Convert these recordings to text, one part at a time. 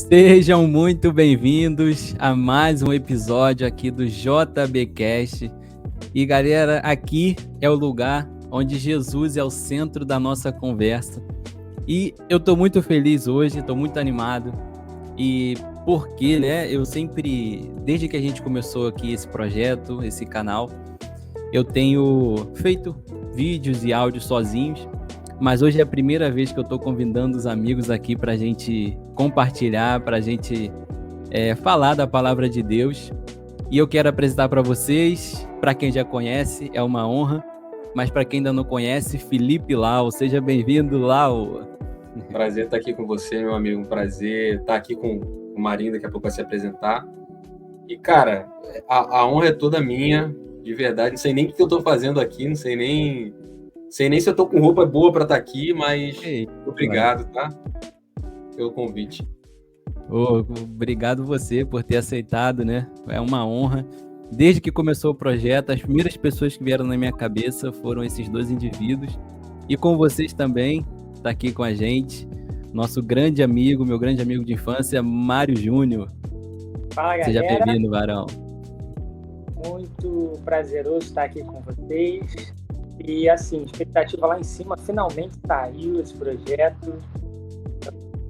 Sejam muito bem-vindos a mais um episódio aqui do JBcast. E galera, aqui é o lugar onde Jesus é o centro da nossa conversa. E eu tô muito feliz hoje, tô muito animado. E porque, né, eu sempre, desde que a gente começou aqui esse projeto, esse canal, eu tenho feito vídeos e áudios sozinhos. Mas hoje é a primeira vez que eu estou convidando os amigos aqui para a gente compartilhar, para a gente falar da palavra de Deus. E eu quero apresentar para vocês, para quem já conhece, é uma honra, mas para quem ainda não conhece, Felipe Lau. Seja bem-vindo, Lau. Prazer estar aqui com você, meu amigo. Prazer estar aqui com o Marinho, daqui a pouco vai se apresentar. E, cara, a honra é toda minha, de verdade. Não sei nem o que eu estou fazendo aqui, não sei nem se eu tô com roupa boa para estar aqui, mas obrigado, tá? Pelo convite. Obrigado você por ter aceitado, né? É uma honra. Desde que começou o projeto, as primeiras pessoas que vieram na minha cabeça foram esses dois indivíduos. E com vocês também, tá aqui com a gente, nosso grande amigo, meu grande amigo de infância, Mário Júnior. Fala, galera. Seja bem-vindo, Varão. Muito prazeroso estar aqui com vocês. E assim, expectativa lá em cima, finalmente saiu esse projeto.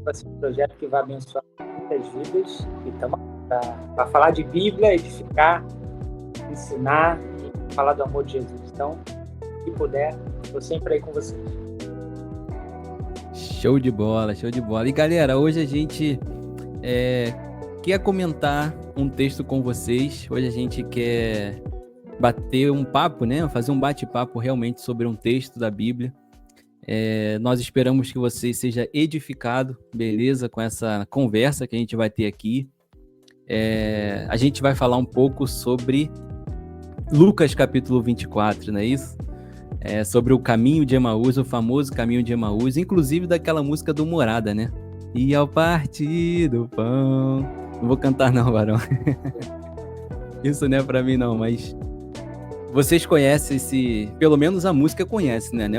Esse projeto que vai abençoar muitas vidas. E estamos para falar de Bíblia, edificar, ensinar e falar do amor de Jesus. Então, se puder, estou sempre aí com vocês. Show de bola, show de bola. E galera, hoje a gente quer comentar um texto com vocês. Hoje a gente quer bater um papo, né? Fazer um bate-papo realmente sobre um texto da Bíblia. Nós esperamos que você seja edificado, beleza? Com essa conversa que a gente vai ter aqui. A gente vai falar um pouco sobre Lucas capítulo 24, não é isso? Sobre o caminho de Emaús, o famoso caminho de Emaús, inclusive daquela música do Morada, né? E ao partir do pão... Não vou cantar não, Varão. Isso não é pra mim não, mas... Vocês conhecem pelo menos a música conhece, né? Não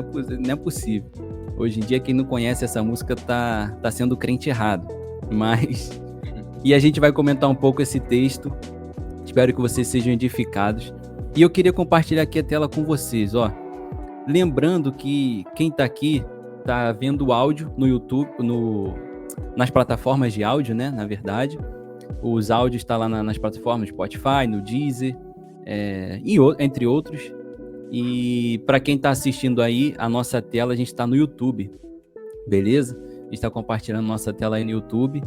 é possível. Hoje em dia, quem não conhece essa música tá sendo crente errado. Mas... E a gente vai comentar um pouco esse texto. Espero que vocês sejam edificados. E eu queria compartilhar aqui a tela com vocês, ó. Lembrando que quem tá aqui tá vendo o áudio no YouTube, nas plataformas de áudio, né? Na verdade. Os áudios estão lá nas plataformas Spotify, no Deezer, entre outros. E para quem está assistindo aí, a nossa tela, a gente está no YouTube, beleza? A gente está compartilhando nossa tela aí no YouTube.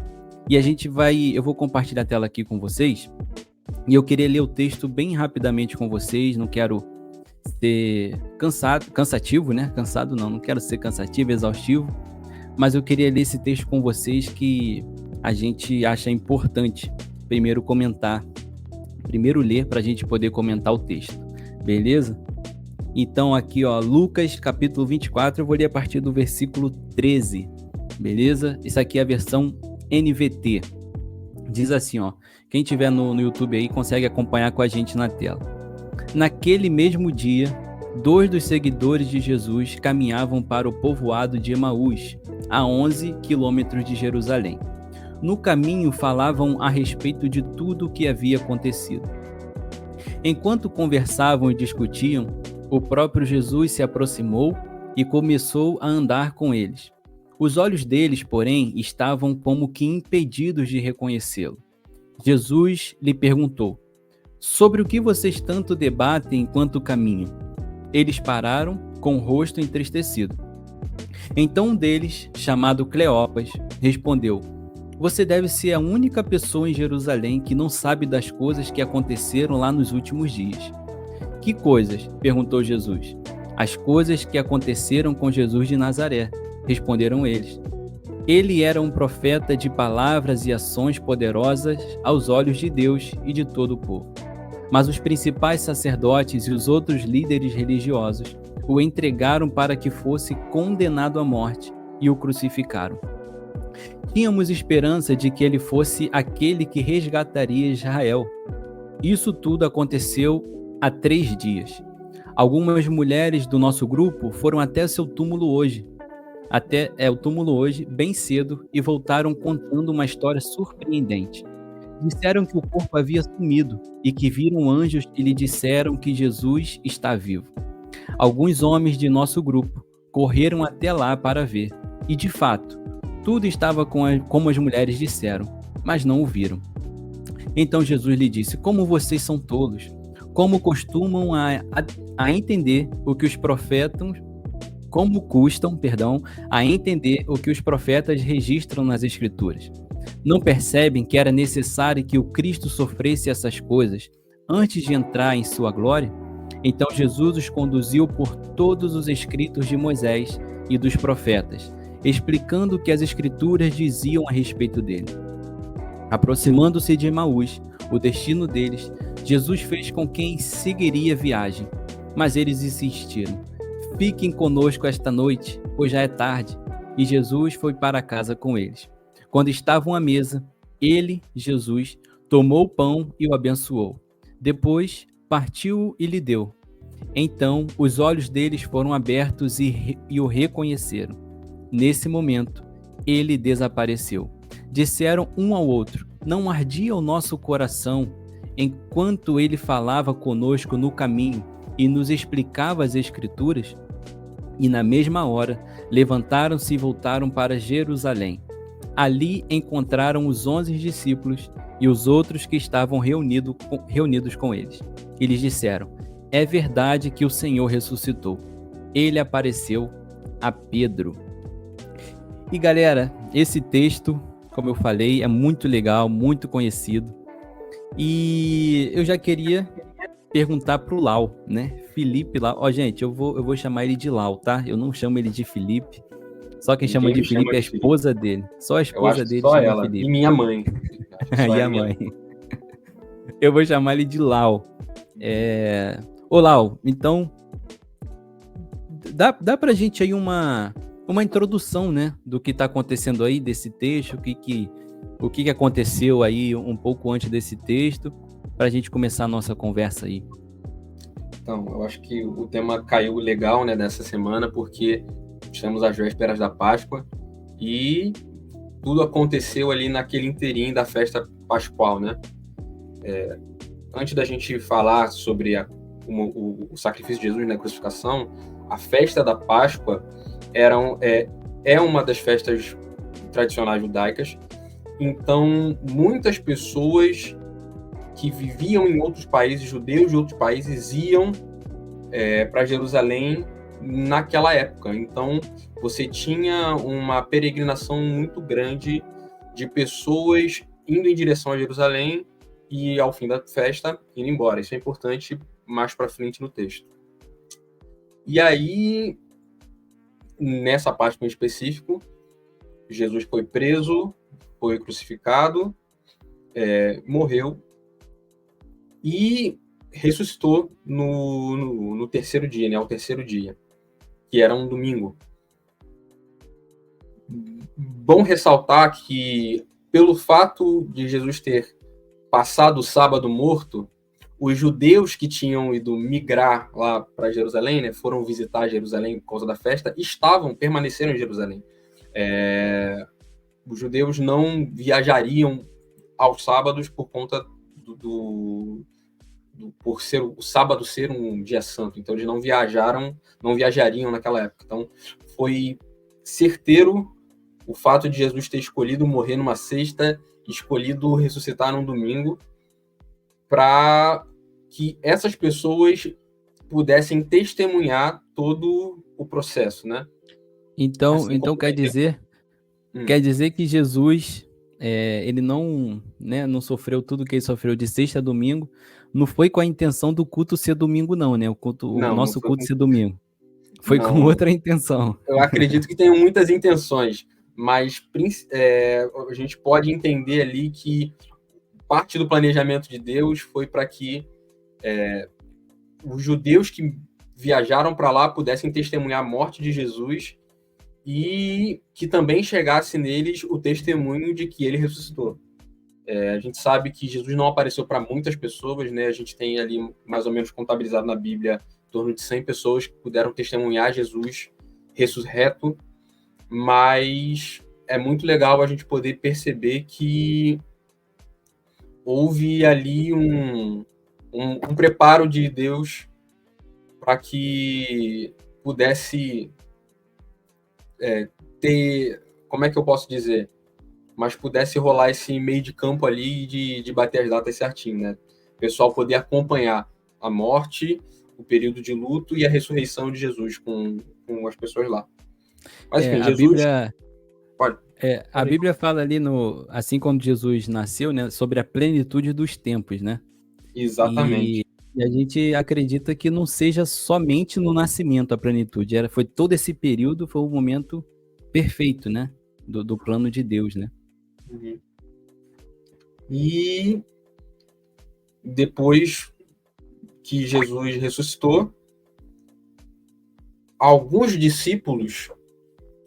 E eu vou compartilhar a tela aqui com vocês. E eu queria ler o texto bem rapidamente com vocês. Não quero ser cansativo, né? Cansado não quero ser cansativo, exaustivo. Mas eu queria ler esse texto com vocês que a gente acha importante primeiro comentar. Primeiro ler para a gente poder comentar o texto, beleza? Então aqui, ó, Lucas capítulo 24, eu vou ler a partir do versículo 13, beleza? Isso aqui é a versão NVT. Diz assim, ó, quem tiver no YouTube aí consegue acompanhar com a gente na tela. Naquele mesmo dia, 2 dos seguidores de Jesus caminhavam para o povoado de Emaús, a 11 quilômetros de Jerusalém. No caminho falavam a respeito de tudo o que havia acontecido. Enquanto conversavam e discutiam, o próprio Jesus se aproximou e começou a andar com eles. Os olhos deles, porém, estavam como que impedidos de reconhecê-lo. Jesus lhe perguntou: "Sobre o que vocês tanto debatem enquanto caminham?" Eles pararam, com o rosto entristecido. Então um deles, chamado Cleopas, respondeu: "Você deve ser a única pessoa em Jerusalém que não sabe das coisas que aconteceram lá nos últimos dias." "Que coisas?" perguntou Jesus. "As coisas que aconteceram com Jesus de Nazaré", responderam eles. "Ele era um profeta de palavras e ações poderosas aos olhos de Deus e de todo o povo. Mas os principais sacerdotes e os outros líderes religiosos o entregaram para que fosse condenado à morte e o crucificaram. Tínhamos esperança de que ele fosse aquele que resgataria Israel. Isso tudo aconteceu há 3 dias. Algumas mulheres do nosso grupo foram até seu túmulo hoje. até o túmulo hoje, bem cedo, e voltaram contando uma história surpreendente. Disseram que o corpo havia sumido e que viram anjos que lhe disseram que Jesus está vivo. Alguns homens de nosso grupo correram até lá para ver, e de fato, tudo estava como as mulheres disseram, mas não o viram. Então Jesus lhe disse: como vocês são tolos, como costumam a entender o que os profetas, como custam, a entender o que os profetas registram nas Escrituras. Não percebem que era necessário que o Cristo sofresse essas coisas antes de entrar em sua glória? Então Jesus os conduziu por todos os escritos de Moisés e dos profetas, explicando o que as Escrituras diziam a respeito dele. Aproximando-se de Emaús, o destino deles, Jesus fez com quem seguiria a viagem, mas eles insistiram: fiquem conosco esta noite, pois já é tarde. E Jesus foi para casa com eles. Quando estavam à mesa, ele, Jesus, tomou o pão e o abençoou. Depois, partiu e lhe deu. Então, os olhos deles foram abertos e o reconheceram. Nesse momento, ele desapareceu. Disseram um ao outro: não ardia o nosso coração enquanto ele falava conosco no caminho e nos explicava as Escrituras? E na mesma hora, levantaram-se e voltaram para Jerusalém. Ali encontraram os 11 discípulos e os outros que estavam reunidos com eles. E lhes disseram: é verdade que o Senhor ressuscitou. Ele apareceu a Pedro. E galera, esse texto, como eu falei, é muito legal, muito conhecido. E eu já queria perguntar pro Lau, né? Felipe Lau. Ó, gente, eu vou chamar ele de Lau, tá? Eu não chamo ele de Felipe. Só quem chama de Felipe é a esposa dele. Só a esposa dele só chama ela. Felipe. E minha mãe. E a mãe. Eu vou chamar ele de Lau. Ô, Lau, então dá pra gente aí uma introdução, né, do que tá acontecendo aí desse texto, o que aconteceu aí um pouco antes desse texto, pra gente começar a nossa conversa aí. Então, eu acho que o tema caiu legal, né, dessa semana, porque estamos às vésperas da Páscoa e tudo aconteceu ali naquele inteirinho da festa pascual, né? Antes da gente falar sobre o sacrifício de Jesus na crucificação, a festa da Páscoa é uma das festas tradicionais judaicas. Então, muitas pessoas que viviam em outros países, judeus de outros países, iam para Jerusalém naquela época. Então, você tinha uma peregrinação muito grande de pessoas indo em direção a Jerusalém e, ao fim da festa, indo embora. Isso é importante mais para frente no texto. E aí, nessa parte em específico, Jesus foi preso, foi crucificado, morreu e ressuscitou no terceiro dia, né? Ao terceiro dia, que era um domingo. Bom ressaltar que, pelo fato de Jesus ter passado o sábado morto, os judeus que tinham ido migrar lá para Jerusalém, né, foram visitar Jerusalém por causa da festa, permaneceram em Jerusalém. Os judeus não viajariam aos sábados por conta por ser o sábado ser um dia santo. Então eles não viajariam naquela época. Então foi certeiro o fato de Jesus ter escolhido morrer numa sexta, escolhido ressuscitar num domingo, para que essas pessoas pudessem testemunhar todo o processo, né? Então quer dizer que Jesus, ele não sofreu tudo que ele sofreu de sexta a domingo, não foi com a intenção do culto ser domingo não, né? O nosso culto ser domingo. Foi com outra intenção. Eu acredito que tenham muitas intenções, mas a gente pode entender ali que parte do planejamento de Deus foi para que os judeus que viajaram para lá pudessem testemunhar a morte de Jesus e que também chegasse neles o testemunho de que ele ressuscitou. A gente sabe que Jesus não apareceu para muitas pessoas, né? A gente tem ali mais ou menos contabilizado na Bíblia em torno de 100 pessoas que puderam testemunhar Jesus ressurreto, mas é muito legal a gente poder perceber que houve ali um preparo de Deus para que pudesse ter, como é que eu posso dizer? Mas pudesse rolar esse meio de campo ali de bater as datas certinho, né? O pessoal poder acompanhar a morte, o período de luto e a ressurreição de Jesus com as pessoas lá. Mas, enfim, A Jesus... Bíblia, Pode. a Bíblia fala ali, assim quando Jesus nasceu, né, sobre a plenitude dos tempos, né? Exatamente. E a gente acredita que não seja somente no nascimento a plenitude, foi todo esse período, foi o momento perfeito, né? Do plano de Deus, né? Uhum. E depois que Jesus ressuscitou, alguns discípulos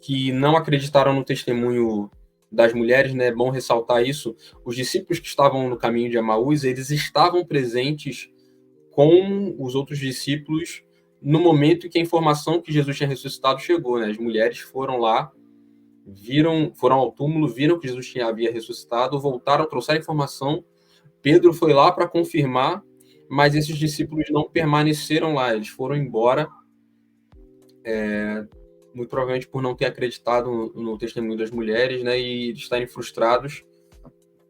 que não acreditaram no testemunho das mulheres, né? É bom ressaltar isso. Os discípulos que estavam no caminho de Emaús, eles estavam presentes com os outros discípulos no momento em que a informação que Jesus tinha ressuscitado chegou, né? As mulheres foram lá, foram ao túmulo, viram que Jesus havia ressuscitado, voltaram, trouxeram informação. Pedro foi lá para confirmar, mas esses discípulos não permaneceram lá, eles foram embora, muito provavelmente por não ter acreditado no testemunho das mulheres, né, e estarem frustrados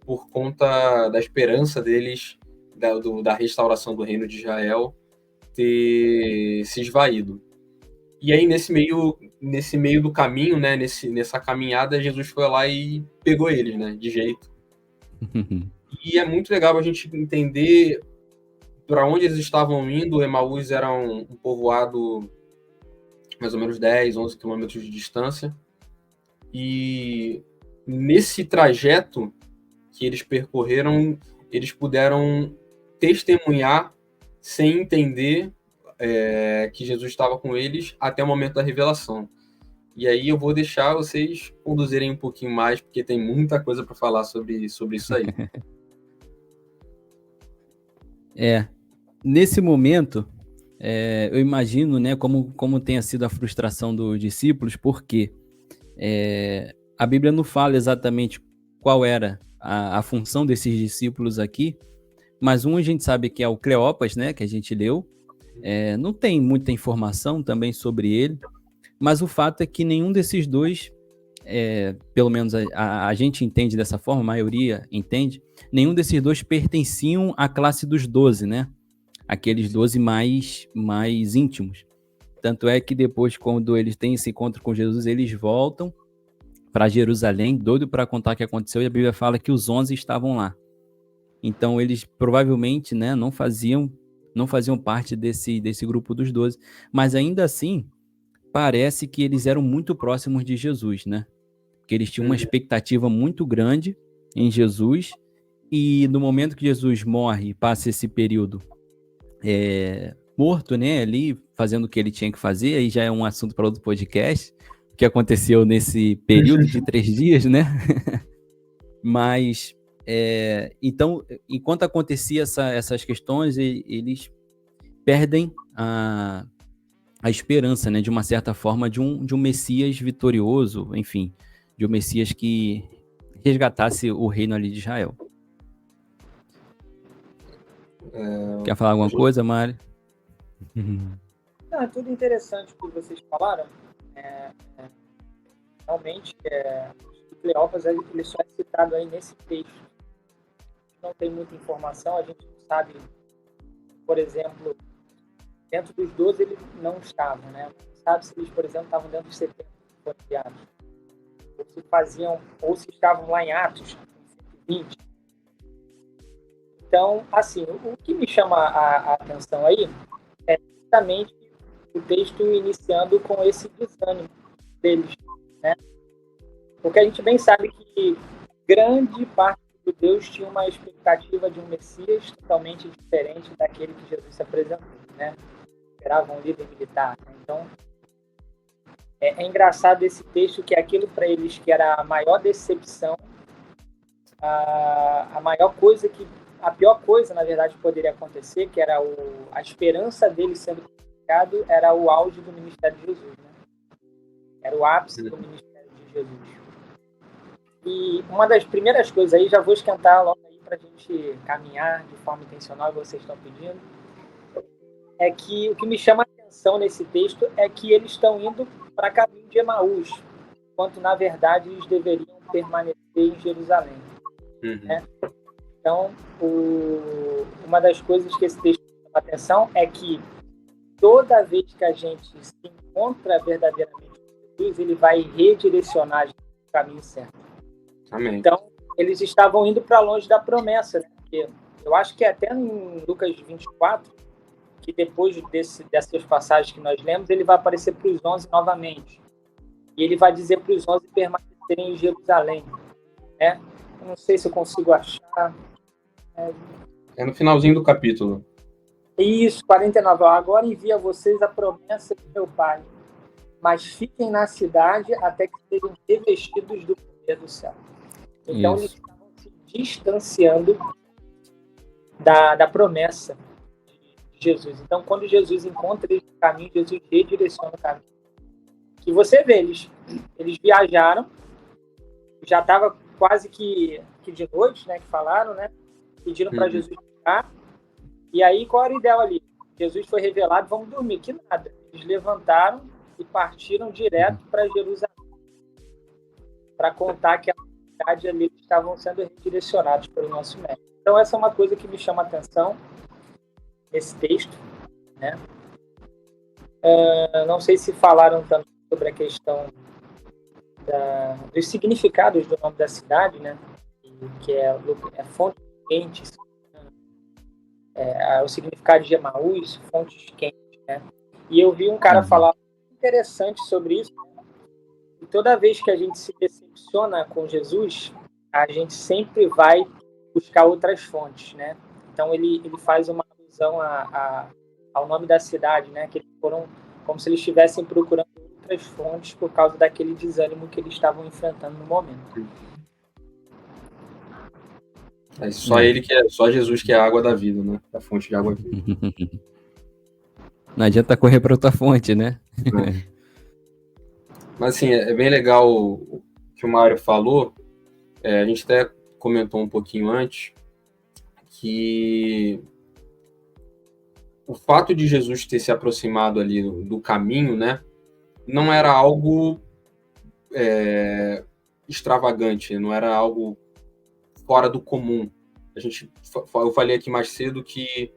por conta da esperança deles, da restauração do reino de Israel, ter se esvaído. E aí, nesse meio do caminho, né, nessa caminhada, Jesus foi lá e pegou eles, né, de jeito. E é muito legal a gente entender para onde eles estavam indo. Emaús era um povoado mais ou menos 10, 11 quilômetros de distância. E nesse trajeto que eles percorreram, eles puderam testemunhar sem entender que Jesus estava com eles até o momento da revelação. E aí eu vou deixar vocês conduzirem um pouquinho mais, porque tem muita coisa para falar sobre isso aí. Nesse momento, eu imagino, né, como tenha sido a frustração dos discípulos, porque a Bíblia não fala exatamente qual era a função desses discípulos aqui, mas a gente sabe que é o Cleopas, né, que a gente leu. Não tem muita informação também sobre ele, mas o fato é que nenhum desses dois, pelo menos a gente entende dessa forma, a maioria entende, nenhum desses dois pertenciam à classe dos 12, né? Aqueles 12 mais íntimos. Tanto é que depois, quando eles têm esse encontro com Jesus, eles voltam para Jerusalém, doido para contar o que aconteceu, e a Bíblia fala que os 11 estavam lá. Então, eles provavelmente, né, não faziam parte desse grupo dos 12, mas ainda assim, parece que eles eram muito próximos de Jesus, né? Porque eles tinham uma expectativa muito grande em Jesus, e no momento que Jesus morre, passa esse período morto, né, ali, fazendo o que ele tinha que fazer, aí já é um assunto para outro podcast, o que aconteceu nesse período de 3 dias, né? Mas, então, enquanto acontecia essas questões, eles perdem a esperança, né, de uma certa forma, de um Messias vitorioso, enfim, de um Messias que resgatasse o reino ali de Israel. Quer falar alguma coisa, Mari? É tudo interessante o que vocês falaram. Realmente, o Cleopas ele só é citado aí nesse texto. Não tem muita informação, a gente não sabe, por exemplo, dentro dos 12 ele não estava, né? Não sabe se eles, por exemplo, estavam dentro dos 70 que foram enviados, ou se estavam lá em Atos, 120. Então, assim, o que me chama a atenção aí é justamente o texto iniciando com esse desânimo deles, né? Porque a gente bem sabe que grande parte dos judeus tinha uma expectativa de um Messias totalmente diferente daquele que Jesus se apresentou, né? Esperavam um líder militar, né? Então, é engraçado esse texto, que aquilo para eles que era a maior decepção, a pior coisa, na verdade, poderia acontecer, que era a esperança deles sendo crucificado, era o auge do ministério de Jesus, né? Era o ápice do ministério Jesus. E uma das primeiras coisas aí, já vou esquentar logo aí para a gente caminhar de forma intencional, que vocês estão pedindo, é que o que me chama a atenção nesse texto é que eles estão indo para caminho de Emaús, enquanto, na verdade, eles deveriam permanecer em Jerusalém. Né? Então, uma das coisas que esse texto chama a atenção é que toda vez que a gente se encontra verdadeiramente com Jesus, ele vai redirecionar a gente para o caminho certo. Amém. Então, eles estavam indo para longe da promessa, né? Porque eu acho que até em Lucas 24, que depois dessas passagens que nós lemos, ele vai aparecer para os 11 novamente. E ele vai dizer para os 11 permanecerem em Jerusalém. Né? Eu não sei se eu consigo achar. É no finalzinho do capítulo. Isso, 49. Agora envia a vocês a promessa de meu Pai, mas fiquem na cidade até que sejam revestidos do poder do céu. Então, eles estavam se distanciando da promessa de Jesus. Então, quando Jesus encontra eles no caminho, Jesus redireciona o caminho. E você vê, eles viajaram, já estava quase que de noite, né, que falaram, né? Pediram para Jesus ficar. E aí, qual era o ideal ali? Jesus foi revelado, vamos dormir. Que nada. Eles levantaram e partiram direto para Jerusalém, para contar que a cidade ali estavam sendo redirecionados pelo nosso mestre. Então, essa é uma coisa que me chama a atenção nesse texto, né? Não sei se falaram também sobre a questão dos significados do nome da cidade, né? Que é fontes quentes, o significado de Emaús, fontes quentes, né? E eu vi um cara falar interessante sobre isso. Né? E toda vez que a gente se decepciona com Jesus, a gente sempre vai buscar outras fontes, né? Então ele faz uma alusão ao nome da cidade, né? Que eles foram como se eles estivessem procurando outras fontes por causa daquele desânimo que eles estavam enfrentando no momento. Só Jesus que é a água da vida, né? A fonte de água. Não adianta correr para outra fonte, né? Mas assim, é bem legal o que o Mário falou. A gente até comentou um pouquinho antes que o fato de Jesus ter se aproximado ali do caminho, né, não era algo extravagante, não era algo fora do comum. Eu falei aqui mais cedo que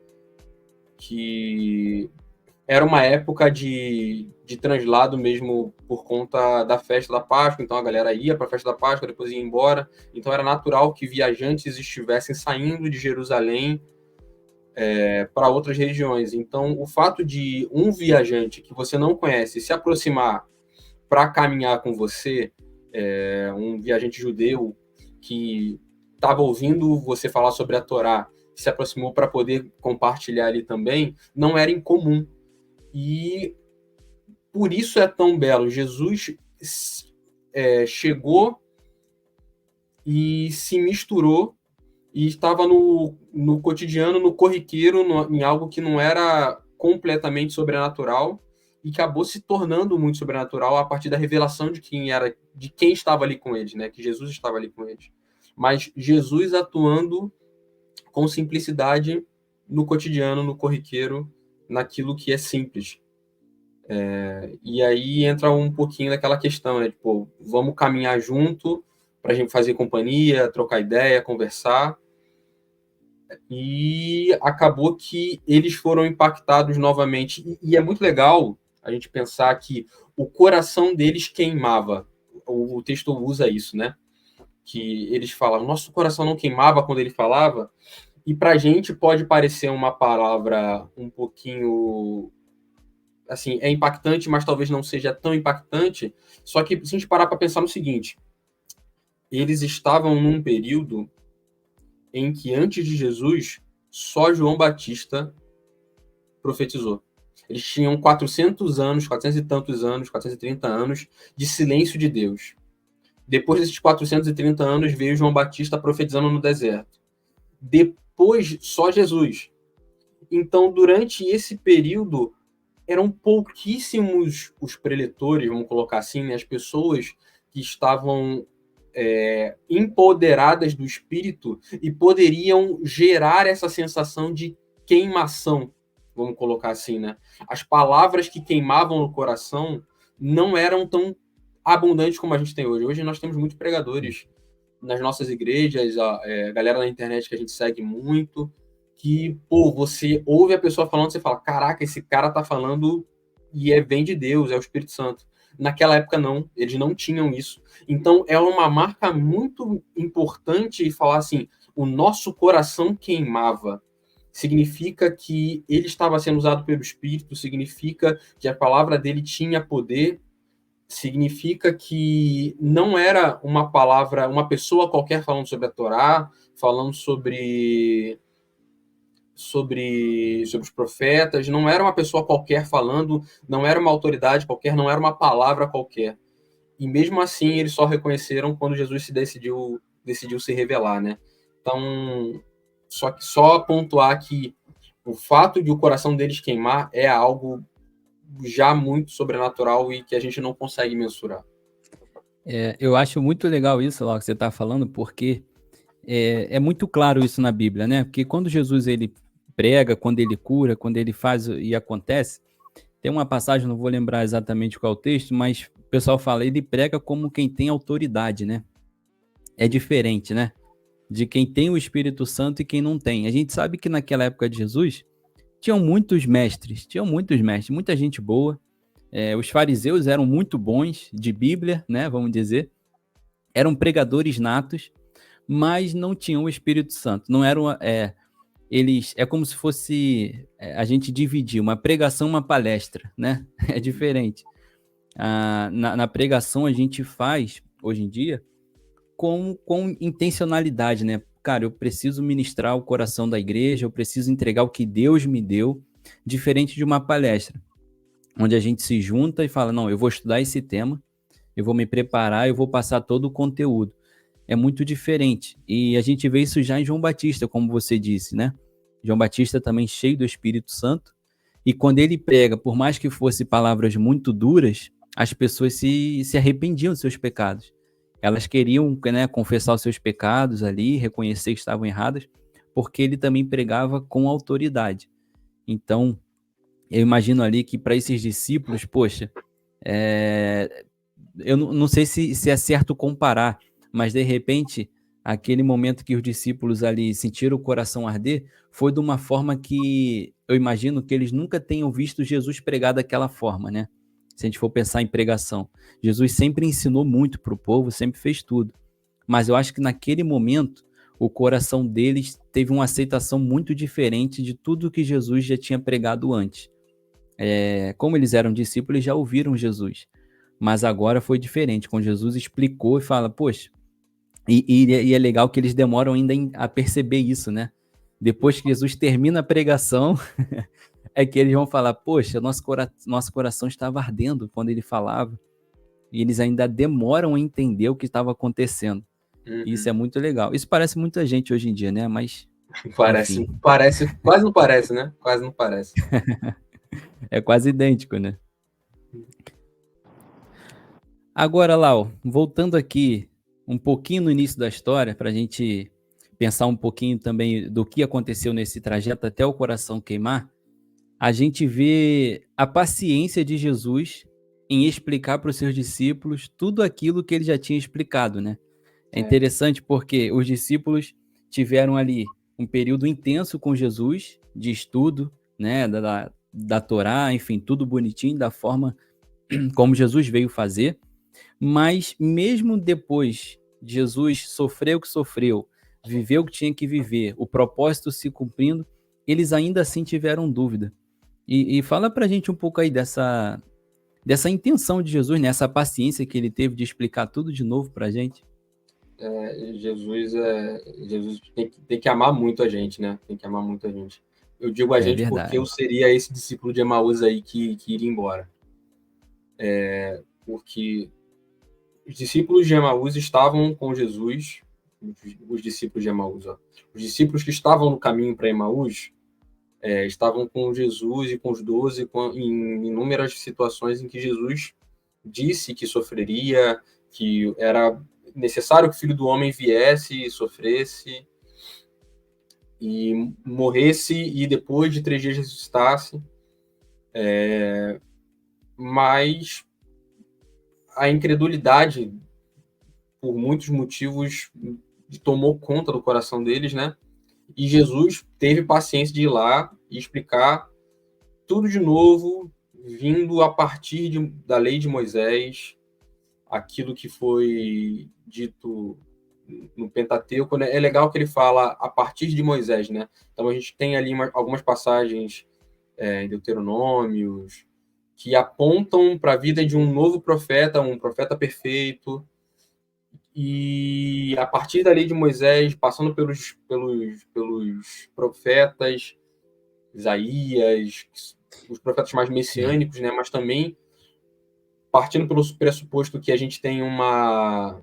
era uma época de translado mesmo por conta da festa da Páscoa, então a galera ia para a festa da Páscoa, depois ia embora, então era natural que viajantes estivessem saindo de Jerusalém para outras regiões. Então, o fato de um viajante que você não conhece se aproximar para caminhar com você, um viajante judeu que estava ouvindo você falar sobre a Torá, se aproximou para poder compartilhar ali também, não era incomum. E por isso é tão belo. Jesus chegou e se misturou e estava no cotidiano, no corriqueiro, em algo que não era completamente sobrenatural e que acabou se tornando muito sobrenatural a partir da revelação de quem estava ali com eles, né? Que Jesus estava ali com eles. Mas Jesus atuando com simplicidade no cotidiano, no corriqueiro, naquilo que é simples. E aí entra um pouquinho daquela questão, né? Tipo, vamos caminhar junto para a gente fazer companhia, trocar ideia, conversar. E acabou que eles foram impactados novamente. E é muito legal a gente pensar que o coração deles queimava. O texto usa isso, né? Que eles falam, nosso coração não queimava quando ele falava. E para a gente pode parecer uma palavra um pouquinho... assim, é impactante, mas talvez não seja tão impactante. Só que se a gente parar para pensar no seguinte, eles estavam num período em que antes de Jesus, só João Batista profetizou. Eles tinham 400 anos, 400 e tantos anos, 430 anos de silêncio de Deus. Depois desses 430 anos, veio João Batista profetizando no deserto. Depois, só Jesus. Então, durante esse período, eram pouquíssimos os preletores, vamos colocar assim, né, as pessoas que estavam empoderadas do Espírito e poderiam gerar essa sensação de queimação, vamos colocar assim, né? As palavras que queimavam no coração não eram tão abundantes como a gente tem hoje. Hoje nós temos muitos pregadores nas nossas igrejas, a galera na internet que a gente segue muito, que, pô, você ouve a pessoa falando, você fala, caraca, esse cara tá falando e vem de Deus, é o Espírito Santo. Naquela época, não, eles não tinham isso. Então, é uma marca muito importante falar assim, o nosso coração queimava. Significa que ele estava sendo usado pelo Espírito, significa que a palavra dele tinha poder, significa que não era uma palavra, uma pessoa qualquer falando sobre a Torá, falando sobre os profetas, não era uma pessoa qualquer falando, não era uma autoridade qualquer, não era uma palavra qualquer. E mesmo assim, eles só reconheceram quando Jesus se decidiu se revelar, né? Então, só pontuar que o fato de o coração deles queimar é algo já muito sobrenatural e que a gente não consegue mensurar. Eu acho muito legal isso, lá que você está falando, porque é muito claro isso na Bíblia, né? Porque quando Jesus ele prega, quando ele cura, quando ele faz e acontece, tem uma passagem, não vou lembrar exatamente qual é o texto, mas o pessoal fala, ele prega como quem tem autoridade, né? É diferente, né? De quem tem o Espírito Santo e quem não tem. A gente sabe que naquela época de Jesus, tinham muitos mestres, muita gente boa. Os fariseus eram muito bons de Bíblia, né? Vamos dizer. Eram pregadores natos, mas não tinham o Espírito Santo. Não eram... eles é como se fosse a gente dividir uma pregação, uma palestra, né? É diferente. Na pregação a gente faz, hoje em dia, com intencionalidade, né? Cara, eu preciso ministrar o coração da igreja, eu preciso entregar o que Deus me deu, diferente de uma palestra, onde a gente se junta e fala, não, eu vou estudar esse tema, eu vou me preparar, eu vou passar todo o conteúdo. É muito diferente. E a gente vê isso já em João Batista, como você disse, né? João Batista também cheio do Espírito Santo. E quando ele prega, por mais que fosse palavras muito duras, as pessoas se arrependiam dos seus pecados. Elas queriam, né, confessar os seus pecados ali, reconhecer que estavam erradas, porque ele também pregava com autoridade. Então, eu imagino ali que para esses discípulos, poxa, eu não sei se é certo comparar, mas de repente, aquele momento que os discípulos ali sentiram o coração arder, foi de uma forma que eu imagino que eles nunca tenham visto Jesus pregar daquela forma, né? Se a gente for pensar em pregação. Jesus sempre ensinou muito para o povo, sempre fez tudo. Mas eu acho que naquele momento, o coração deles teve uma aceitação muito diferente de tudo que Jesus já tinha pregado antes. Como eles eram discípulos, eles já ouviram Jesus. Mas agora foi diferente, quando Jesus explicou e fala, poxa, e é legal que eles demoram ainda a perceber isso, né? Depois que Jesus termina a pregação, é que eles vão falar, poxa, nosso coração estava ardendo quando ele falava, e eles ainda demoram a entender o que estava acontecendo. Uhum. Isso é muito legal. Isso parece muita gente hoje em dia, né? Mas Parece, quase não parece, né? Quase não parece. É quase idêntico, né? Agora, Lau, voltando aqui um pouquinho no início da história, para a gente pensar um pouquinho também do que aconteceu nesse trajeto até o coração queimar, a gente vê a paciência de Jesus em explicar para os seus discípulos tudo aquilo que ele já tinha explicado, né? É interessante porque os discípulos tiveram ali um período intenso com Jesus, de estudo, né, da Torá, enfim, tudo bonitinho, da forma como Jesus veio fazer, mas mesmo depois de Jesus sofrer o que sofreu, viver o que tinha que viver, o propósito se cumprindo, eles ainda assim tiveram dúvida. E fala pra gente um pouco aí dessa intenção de Jesus, né? Essa paciência que ele teve de explicar tudo de novo pra gente. Jesus tem que amar muito a gente, né? Tem que amar muito a gente. Eu digo a gente verdade. porque eu seria esse discípulo de Emaús aí que iria embora. Porque os discípulos de Emaús estavam com Jesus, os discípulos de Emaús, ó. Os discípulos que estavam no caminho para Emaús estavam com Jesus e com os 12 em inúmeras situações em que Jesus disse que sofreria, que era necessário que o Filho do Homem viesse, sofresse e morresse e depois de 3 dias ressuscitasse. Mas a incredulidade, por muitos motivos, tomou conta do coração deles, né? E Jesus teve paciência de ir lá e explicar tudo de novo, vindo a partir da lei de Moisés, aquilo que foi dito no Pentateuco, né? É legal que ele fala a partir de Moisés, né? Então a gente tem ali algumas passagens em Deuteronômios que apontam para a vida de um novo profeta, um profeta perfeito, e a partir da lei de Moisés, passando pelos profetas, Isaías, os profetas mais messiânicos, né? Mas também partindo pelo pressuposto que a gente tem uma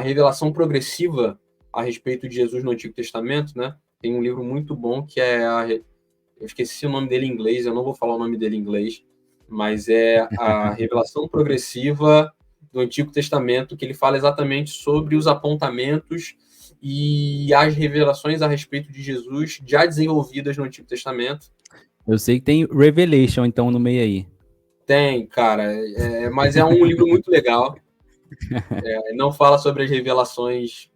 revelação progressiva a respeito de Jesus no Antigo Testamento, né? Tem um livro muito bom que eu esqueci o nome dele em inglês, eu não vou falar o nome dele em inglês, mas é a revelação progressiva do Antigo Testamento, que ele fala exatamente sobre os apontamentos e as revelações a respeito de Jesus já desenvolvidas no Antigo Testamento. Eu sei que tem Revelation, então, no meio aí. Tem, cara, mas é um livro muito legal. Não fala sobre as revelações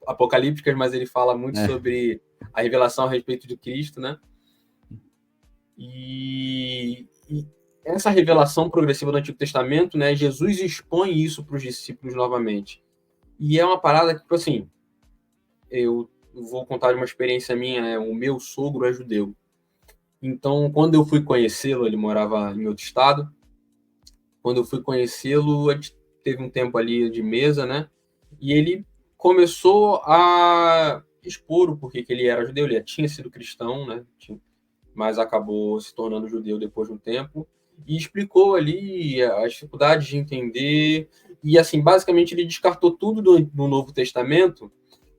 apocalípticas, mas ele fala muito sobre a revelação a respeito de Cristo, né? E essa revelação progressiva do Antigo Testamento, né? Jesus expõe isso para os discípulos novamente. E é uma parada que, tipo assim, eu vou contar de uma experiência minha, né? O meu sogro é judeu. Então, quando eu fui conhecê-lo, ele morava em outro estado. Quando eu fui conhecê-lo, a gente teve um tempo ali de mesa, né? E ele começou a expor o porquê que ele era judeu. Ele tinha sido cristão, né? Mas acabou se tornando judeu depois de um tempo. E explicou ali as dificuldades de entender. E, assim, basicamente ele descartou tudo do Novo Testamento,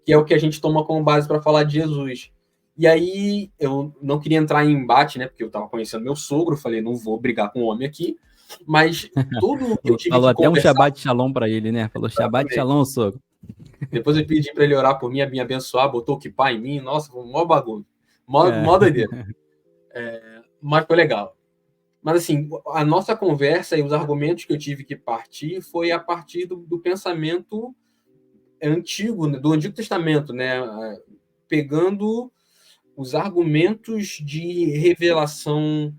que é o que a gente toma como base para falar de Jesus. E aí, eu não queria entrar em embate, né? Porque eu estava conhecendo meu sogro, falei, não vou brigar com o homem aqui. Mas tudo que eu tive Falou que até conversar... um Shabbat Shalom para ele, né? Falou Shabbat Shalom, sogro. Depois eu pedi para ele orar por mim, me abençoar, botou o kippah em mim. Nossa, foi um maior bagulho. Mó doideira. Mas foi legal. Mas, assim, a nossa conversa e os argumentos que eu tive que partir foi a partir do pensamento antigo, do Antigo Testamento, né? Pegando os argumentos de revelação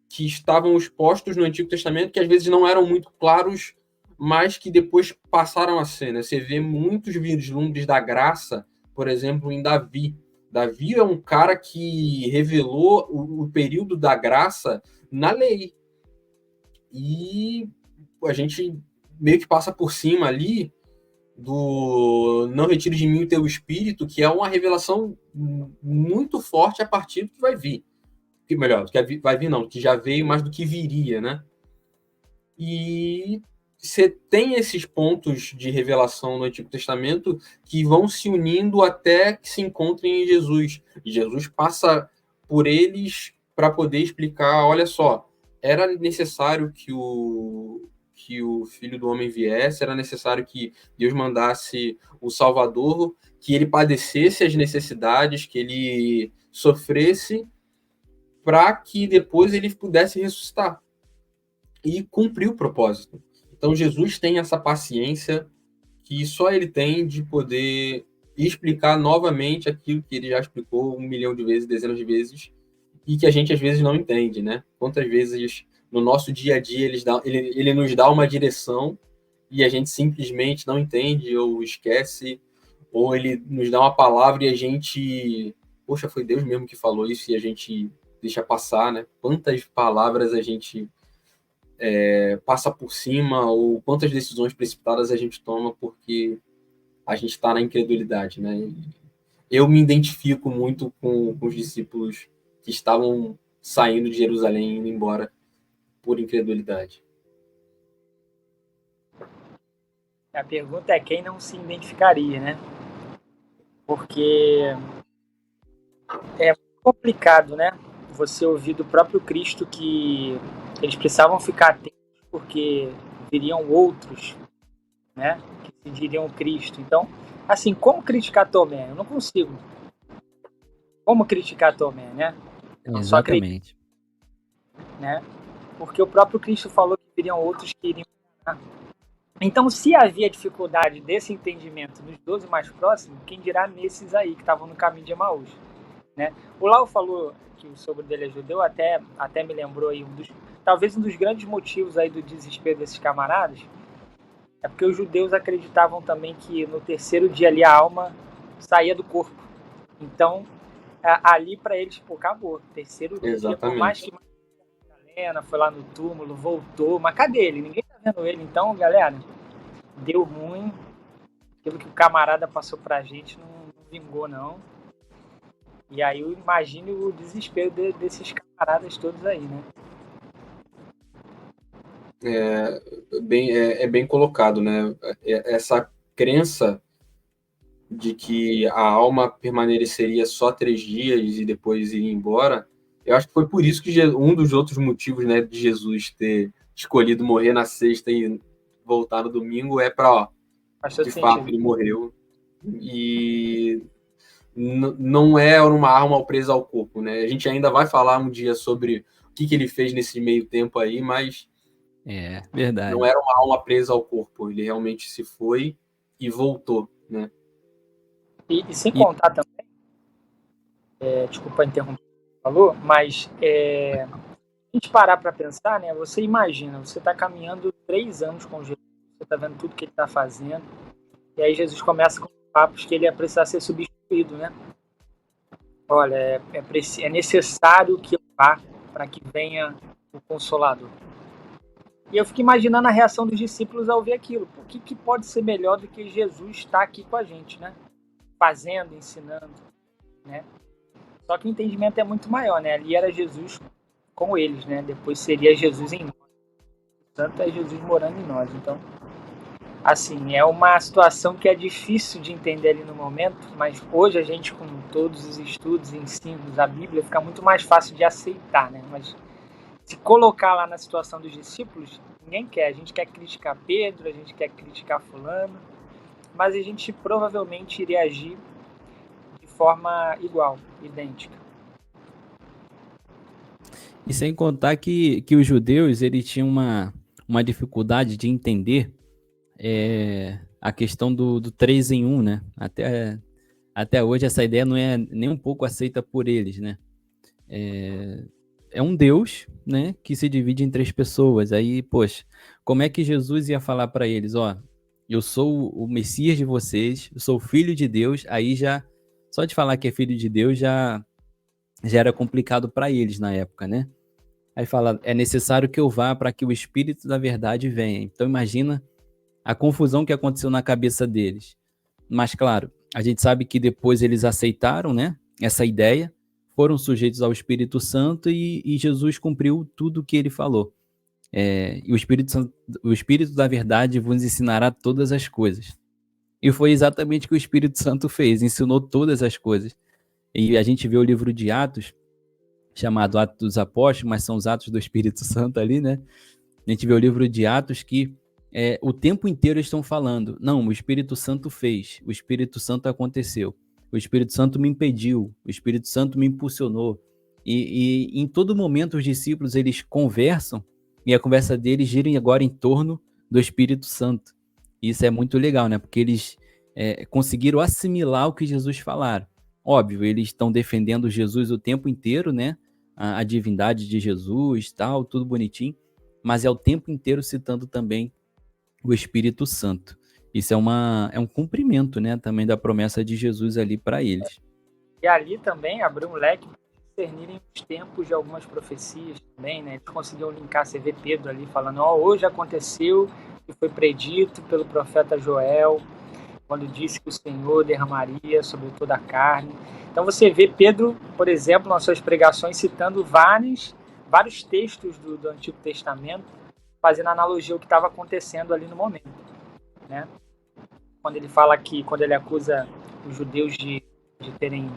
que estavam expostos no Antigo Testamento, que às vezes não eram muito claros, mas que depois passaram a ser, né? Você vê muitos vislumbres da graça, por exemplo, em Davi. Davi é um cara que revelou o período da graça na lei. E a gente meio que passa por cima ali do não retire de mim o teu espírito, que é uma revelação muito forte a partir do que vai vir. Melhor, do que vai vir não, que já veio mais do que viria, né? E você tem esses pontos de revelação no Antigo Testamento que vão se unindo até que se encontrem em Jesus. E Jesus passa por eles para poder explicar, olha só, era necessário que o Filho do Homem viesse, era necessário que Deus mandasse o Salvador, que ele padecesse as necessidades, que ele sofresse, para que depois ele pudesse ressuscitar e cumprir o propósito. Então, Jesus tem essa paciência que só ele tem de poder explicar novamente aquilo que ele já explicou 1 milhão de vezes, dezenas de vezes, e que a gente às vezes não entende, né? Quantas vezes no nosso dia a dia ele nos dá uma direção e a gente simplesmente não entende ou esquece, ou ele nos dá uma palavra e a gente... Poxa, foi Deus mesmo que falou isso e a gente deixa passar, né? Quantas palavras a gente passa por cima, ou quantas decisões precipitadas a gente toma porque a gente está na incredulidade, né? Eu me identifico muito com os discípulos que estavam saindo de Jerusalém e indo embora por incredulidade. A pergunta é quem não se identificaria, né? Porque é complicado, né? Você ouvir do próprio Cristo que eles precisavam ficar atentos porque viriam outros né? Que se diriam Cristo. Então, assim, como criticar Tomé? Eu não consigo. Como criticar Tomé, né? Eu só acredito, Exatamente. né? Porque o próprio Cristo falou que viriam outros que iriam enganar. Então, se havia dificuldade desse entendimento nos 12 mais próximos, quem dirá nesses aí que estavam no caminho de Emaús, né? O Lau falou que o sogro dele é judeu, até me lembrou aí talvez um dos grandes motivos aí do desespero desses camaradas é porque os judeus acreditavam também que no terceiro dia ali a alma saía do corpo. Então, ali para eles, pô, acabou. Terceiro dia, por mais que Helena foi lá no túmulo, voltou, mas cadê ele? Ninguém tá vendo ele. Então, galera, deu ruim. Aquilo que o camarada passou pra gente não vingou, não. E aí eu imagino o desespero desses camaradas todos aí, né? É bem colocado, né? Essa crença de que a alma permaneceria só 3 dias e depois iria embora, eu acho que foi por isso que um dos outros motivos, né, de Jesus ter escolhido morrer na sexta e voltar no domingo é para, de fato, ele morreu. E não é uma alma presa ao corpo, né? A gente ainda vai falar um dia sobre o que ele fez nesse meio tempo aí, mas verdade. Não era uma alma presa ao corpo, ele realmente se foi e voltou, né? E sem contar também, desculpa interromper o que você falou, mas a gente parar para pensar, né? Você imagina, você está caminhando 3 anos com Jesus, você está vendo tudo que ele está fazendo, e aí Jesus começa com papos que ele ia precisar ser substituído, né? Olha, é necessário que eu vá para que venha o Consolador. E eu fico imaginando a reação dos discípulos ao ver aquilo. O que pode ser melhor do que Jesus estar aqui com a gente, né? Fazendo, ensinando, né? Só que o entendimento é muito maior, né? Ali era Jesus com eles, né? Depois seria Jesus em nós. Portanto, é Jesus morando em nós. Então, assim, é uma situação que é difícil de entender ali no momento, mas hoje a gente, com todos os estudos e ensinos da Bíblia, fica muito mais fácil de aceitar, né? Mas se colocar lá na situação dos discípulos, ninguém quer. A gente quer criticar Pedro, a gente quer criticar fulano, mas a gente provavelmente iria agir de forma igual, idêntica. E sem contar que os judeus, eles tinham uma dificuldade de entender a questão do 3 em 1, né? Até hoje essa ideia não é nem um pouco aceita por eles, né? É um Deus, né, que se divide em 3 pessoas. Aí, poxa, como é que Jesus ia falar para eles, ó, eu sou o Messias de vocês, eu sou filho de Deus, aí já, só de falar que é filho de Deus já era complicado para eles na época, né? Aí fala, é necessário que eu vá para que o Espírito da verdade venha. Então imagina a confusão que aconteceu na cabeça deles. Mas claro, a gente sabe que depois eles aceitaram, né, essa ideia, foram sujeitos ao Espírito Santo e Jesus cumpriu tudo o que ele falou. E o Espírito da verdade vos ensinará todas as coisas. E foi exatamente o que o Espírito Santo fez, ensinou todas as coisas. E a gente vê o livro de Atos, chamado Atos dos Apóstolos, mas são os Atos do Espírito Santo ali, né? A gente vê o livro de Atos que o tempo inteiro eles estão falando, não, o Espírito Santo fez, o Espírito Santo aconteceu. O Espírito Santo me impediu, o Espírito Santo me impulsionou. E em todo momento os discípulos eles conversam e a conversa deles gira agora em torno do Espírito Santo. E isso é muito legal, né? Porque eles conseguiram assimilar o que Jesus falaram. Óbvio, eles estão defendendo Jesus o tempo inteiro, né? A divindade de Jesus, tal, tudo bonitinho. Mas é o tempo inteiro citando também o Espírito Santo. Isso é um cumprimento, né, também da promessa de Jesus ali para eles. E ali também abriu um leque para discernirem os tempos de algumas profecias também, né? Eles conseguiam linkar, você vê Pedro ali falando, hoje aconteceu que foi predito pelo profeta Joel, quando disse que o Senhor derramaria sobre toda a carne. Então você vê Pedro, por exemplo, nas suas pregações, citando vários textos do Antigo Testamento, fazendo analogia ao que estava acontecendo ali no momento, né? Quando ele fala aqui, quando ele acusa os judeus de terem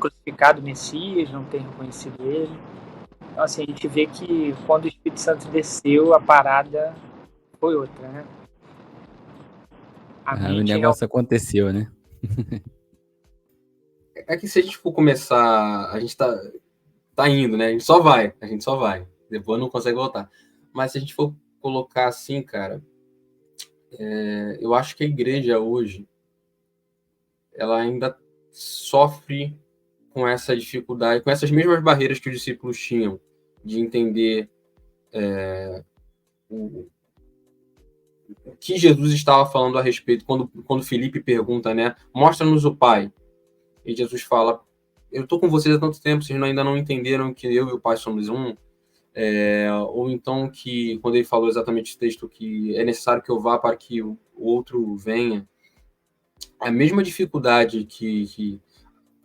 crucificado o Messias, não terem reconhecido ele. Então, assim, a gente vê que quando o Espírito Santo desceu, a parada foi outra, né? A O mente negócio aconteceu, né? É que se a gente for começar, a gente tá indo, né? A gente só vai. Depois não consegue voltar. Mas se a gente for colocar assim, cara, eu acho que a igreja hoje, ela ainda sofre com essa dificuldade, com essas mesmas barreiras que os discípulos tinham de entender o, o que Jesus estava falando a respeito, quando Felipe pergunta, né? Mostra-nos o Pai. E Jesus fala, eu estou com vocês há tanto tempo, vocês ainda não entenderam que eu e o Pai somos um. Ou então que, quando ele falou exatamente esse texto, que é necessário que eu vá para que o outro venha. A mesma dificuldade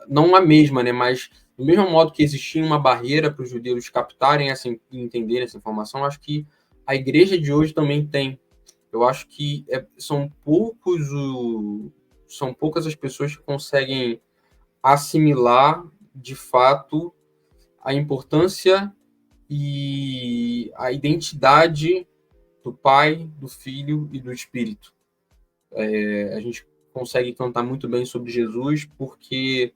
não a mesma, né, mas do mesmo modo que existia uma barreira para os judeus captarem essa e entenderem essa informação, acho que a igreja de hoje também tem. Eu acho que são poucas as pessoas que conseguem assimilar de fato a importância e a identidade do Pai, do Filho e do Espírito. A gente consegue cantar muito bem sobre Jesus porque,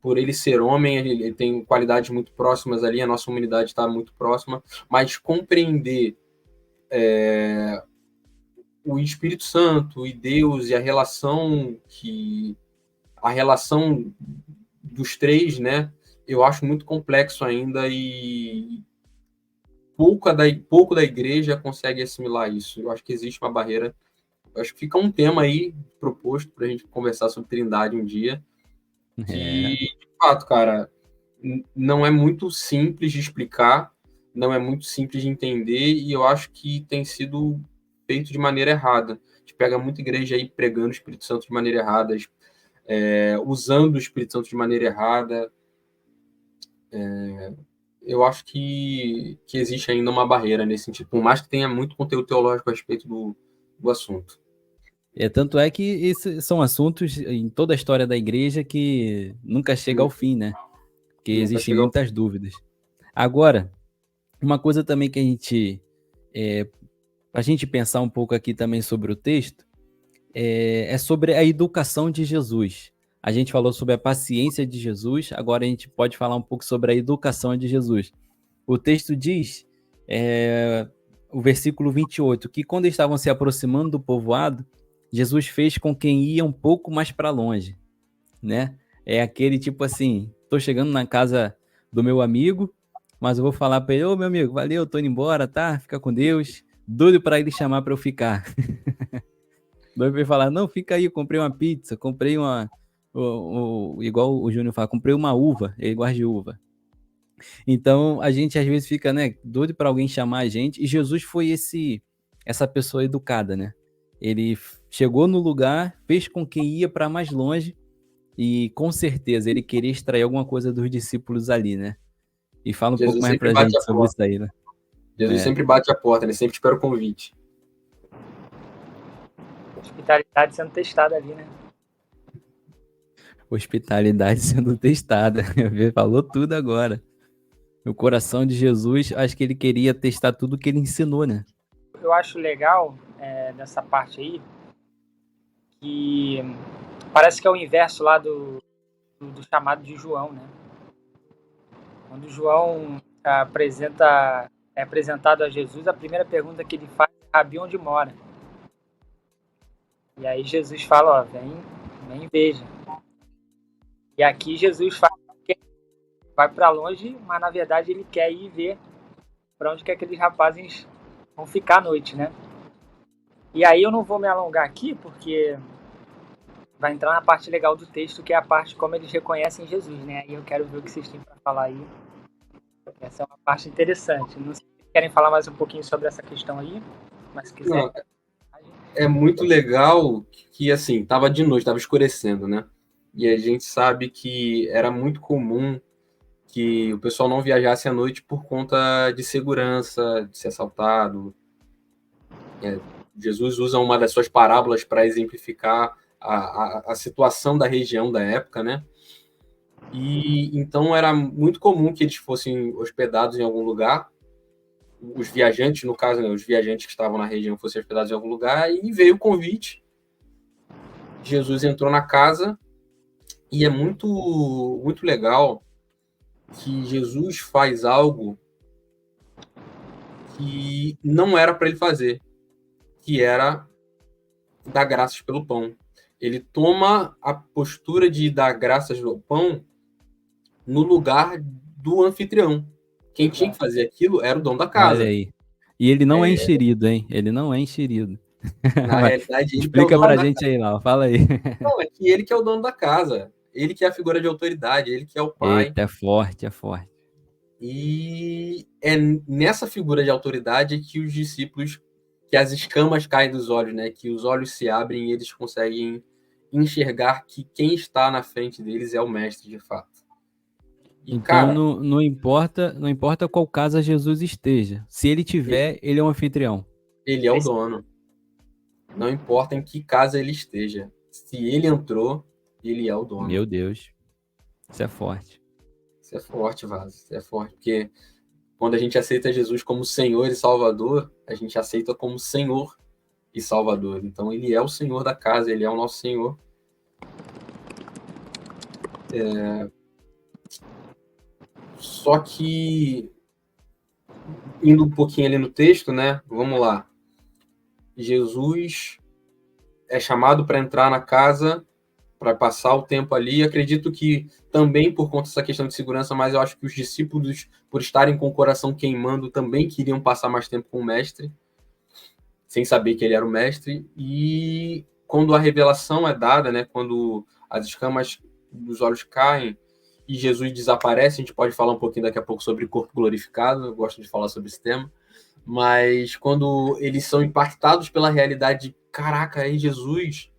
por ele ser homem, ele tem qualidades muito próximas ali, a nossa humanidade está muito próxima, mas compreender o Espírito Santo e Deus e a relação dos três, né? Eu acho muito complexo ainda e pouco da igreja consegue assimilar isso. Eu acho que existe uma barreira. Eu acho que fica um tema aí proposto para a gente conversar sobre Trindade um dia, que, de fato, cara, não é muito simples de explicar, não é muito simples de entender, e eu acho que tem sido feito de maneira errada. A gente pega muita igreja aí pregando o Espírito Santo de maneira errada, usando o Espírito Santo de maneira errada. Eu acho que existe ainda uma barreira nesse sentido, por mais que tenha muito conteúdo teológico a respeito do assunto. Tanto é que esses são assuntos em toda a história da igreja que nunca chega ao fim, né? Porque Nunca existem chega ao muitas dúvidas. Agora, uma coisa também que a gente pensar um pouco aqui também sobre o texto, é sobre a educação de Jesus. A gente falou sobre a paciência de Jesus, agora a gente pode falar um pouco sobre a educação de Jesus. O texto diz, o versículo 28, que quando estavam se aproximando do povoado, Jesus fez com quem ia um pouco mais para longe, né? É aquele tipo assim, tô chegando na casa do meu amigo, mas eu vou falar para ele, ô meu amigo, valeu, tô indo embora, tá? Fica com Deus. Doido para ele chamar para eu ficar. Doido para ele falar, não, fica aí, eu comprei uma pizza, comprei igual o Júnior fala, comprei uma uva, ele gosta de uva. Então, a gente às vezes fica, né, doido para alguém chamar a gente, e Jesus foi essa pessoa educada, né? Ele chegou no lugar, fez com que ia para mais longe, e com certeza ele queria extrair alguma coisa dos discípulos ali, né? E fala um pouco Jesus mais sempre pra bate gente a sobre porta. isso aí, né? Jesus sempre bate a porta, ele sempre espera o convite. Hospitalidade sendo testada ali, né? Hospitalidade sendo testada. Falou tudo agora. O coração de Jesus, acho que ele queria testar tudo que ele ensinou, né? Eu acho legal dessa parte aí, que parece que é o inverso lá do chamado de João, né? Quando João é apresentado a Jesus, a primeira pergunta que ele faz é: Rabi, onde mora? E aí Jesus fala, ó, vem e veja. E aqui Jesus fala que vai para longe, mas na verdade ele quer ir ver para onde que aqueles rapazes vão ficar à noite, né? E aí eu não vou me alongar aqui, porque vai entrar na parte legal do texto, que é a parte como eles reconhecem Jesus, né? E eu quero ver o que vocês têm para falar aí. Essa é uma parte interessante. Não sei se vocês querem falar mais um pouquinho sobre essa questão aí, mas se quiser. Não, é muito legal que, assim, tava de noite, tava escurecendo, né? E a gente sabe que era muito comum que o pessoal não viajasse à noite por conta de segurança, de ser assaltado. Jesus usa uma das suas parábolas para exemplificar a situação da região da época, né? E então era muito comum que eles fossem hospedados em algum lugar, os viajantes, no caso, né, os viajantes que estavam na região fossem hospedados em algum lugar, e veio o convite Jesus entrou na casa e é muito, muito legal que Jesus faz algo que não era para ele fazer, que era dar graças pelo pão. Ele toma a postura de dar graças pelo pão no lugar do anfitrião. Quem tinha que fazer aquilo era o dono da Olha casa. aí. E ele não é enxerido, hein? Ele não é enxerido. Na Mas realidade, ele que é o explica dono pra da gente aí, Lau. Fala aí. Não, é que ele que é o dono da casa. Ele que é a figura de autoridade, ele que é o pai. Eita, é forte, é forte. E é nessa figura de autoridade que os discípulos, que as escamas caem dos olhos, né? Que os olhos se abrem e eles conseguem enxergar que quem está na frente deles é o mestre de fato. E, Então cara, não importa qual casa Jesus esteja. Se ele tiver, ele é um anfitrião. ele é o dono. Não importa em que casa ele esteja. Se ele entrou, ele é o dono. Meu Deus. Isso é forte. Isso é forte, Vaz. Isso é forte, porque quando a gente aceita Jesus como Senhor e Salvador, a gente aceita como Senhor e Salvador. Então, ele é o Senhor da casa, ele é o nosso Senhor. Só que, indo um pouquinho ali no texto, né? Vamos lá. Jesus é chamado para entrar na casa, para passar o tempo ali. Acredito que também por conta dessa questão de segurança, mas eu acho que os discípulos, por estarem com o coração queimando, também queriam passar mais tempo com o mestre, sem saber que ele era o mestre. E quando a revelação é dada, né, quando as escamas dos olhos caem e Jesus desaparece, a gente pode falar um pouquinho daqui a pouco sobre corpo glorificado, eu gosto de falar sobre esse tema, mas quando eles são impactados pela realidade de, caraca, é Jesus,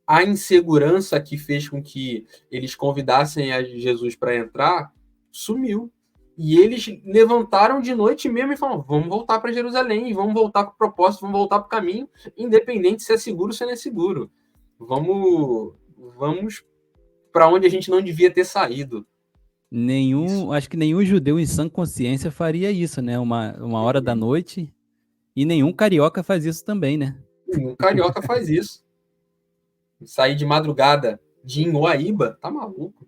a insegurança que fez com que eles convidassem a Jesus para entrar sumiu. E eles levantaram de noite mesmo e falaram: vamos voltar para Jerusalém, vamos voltar com o propósito, vamos voltar para o caminho, independente se é seguro ou se não é seguro. Vamos para onde a gente não devia ter saído. Acho que nenhum judeu em sã consciência faria isso, né? Uma hora da noite. E nenhum carioca faz isso também, né? Nenhum carioca faz isso. Sair de madrugada de Inoaíba, tá maluco?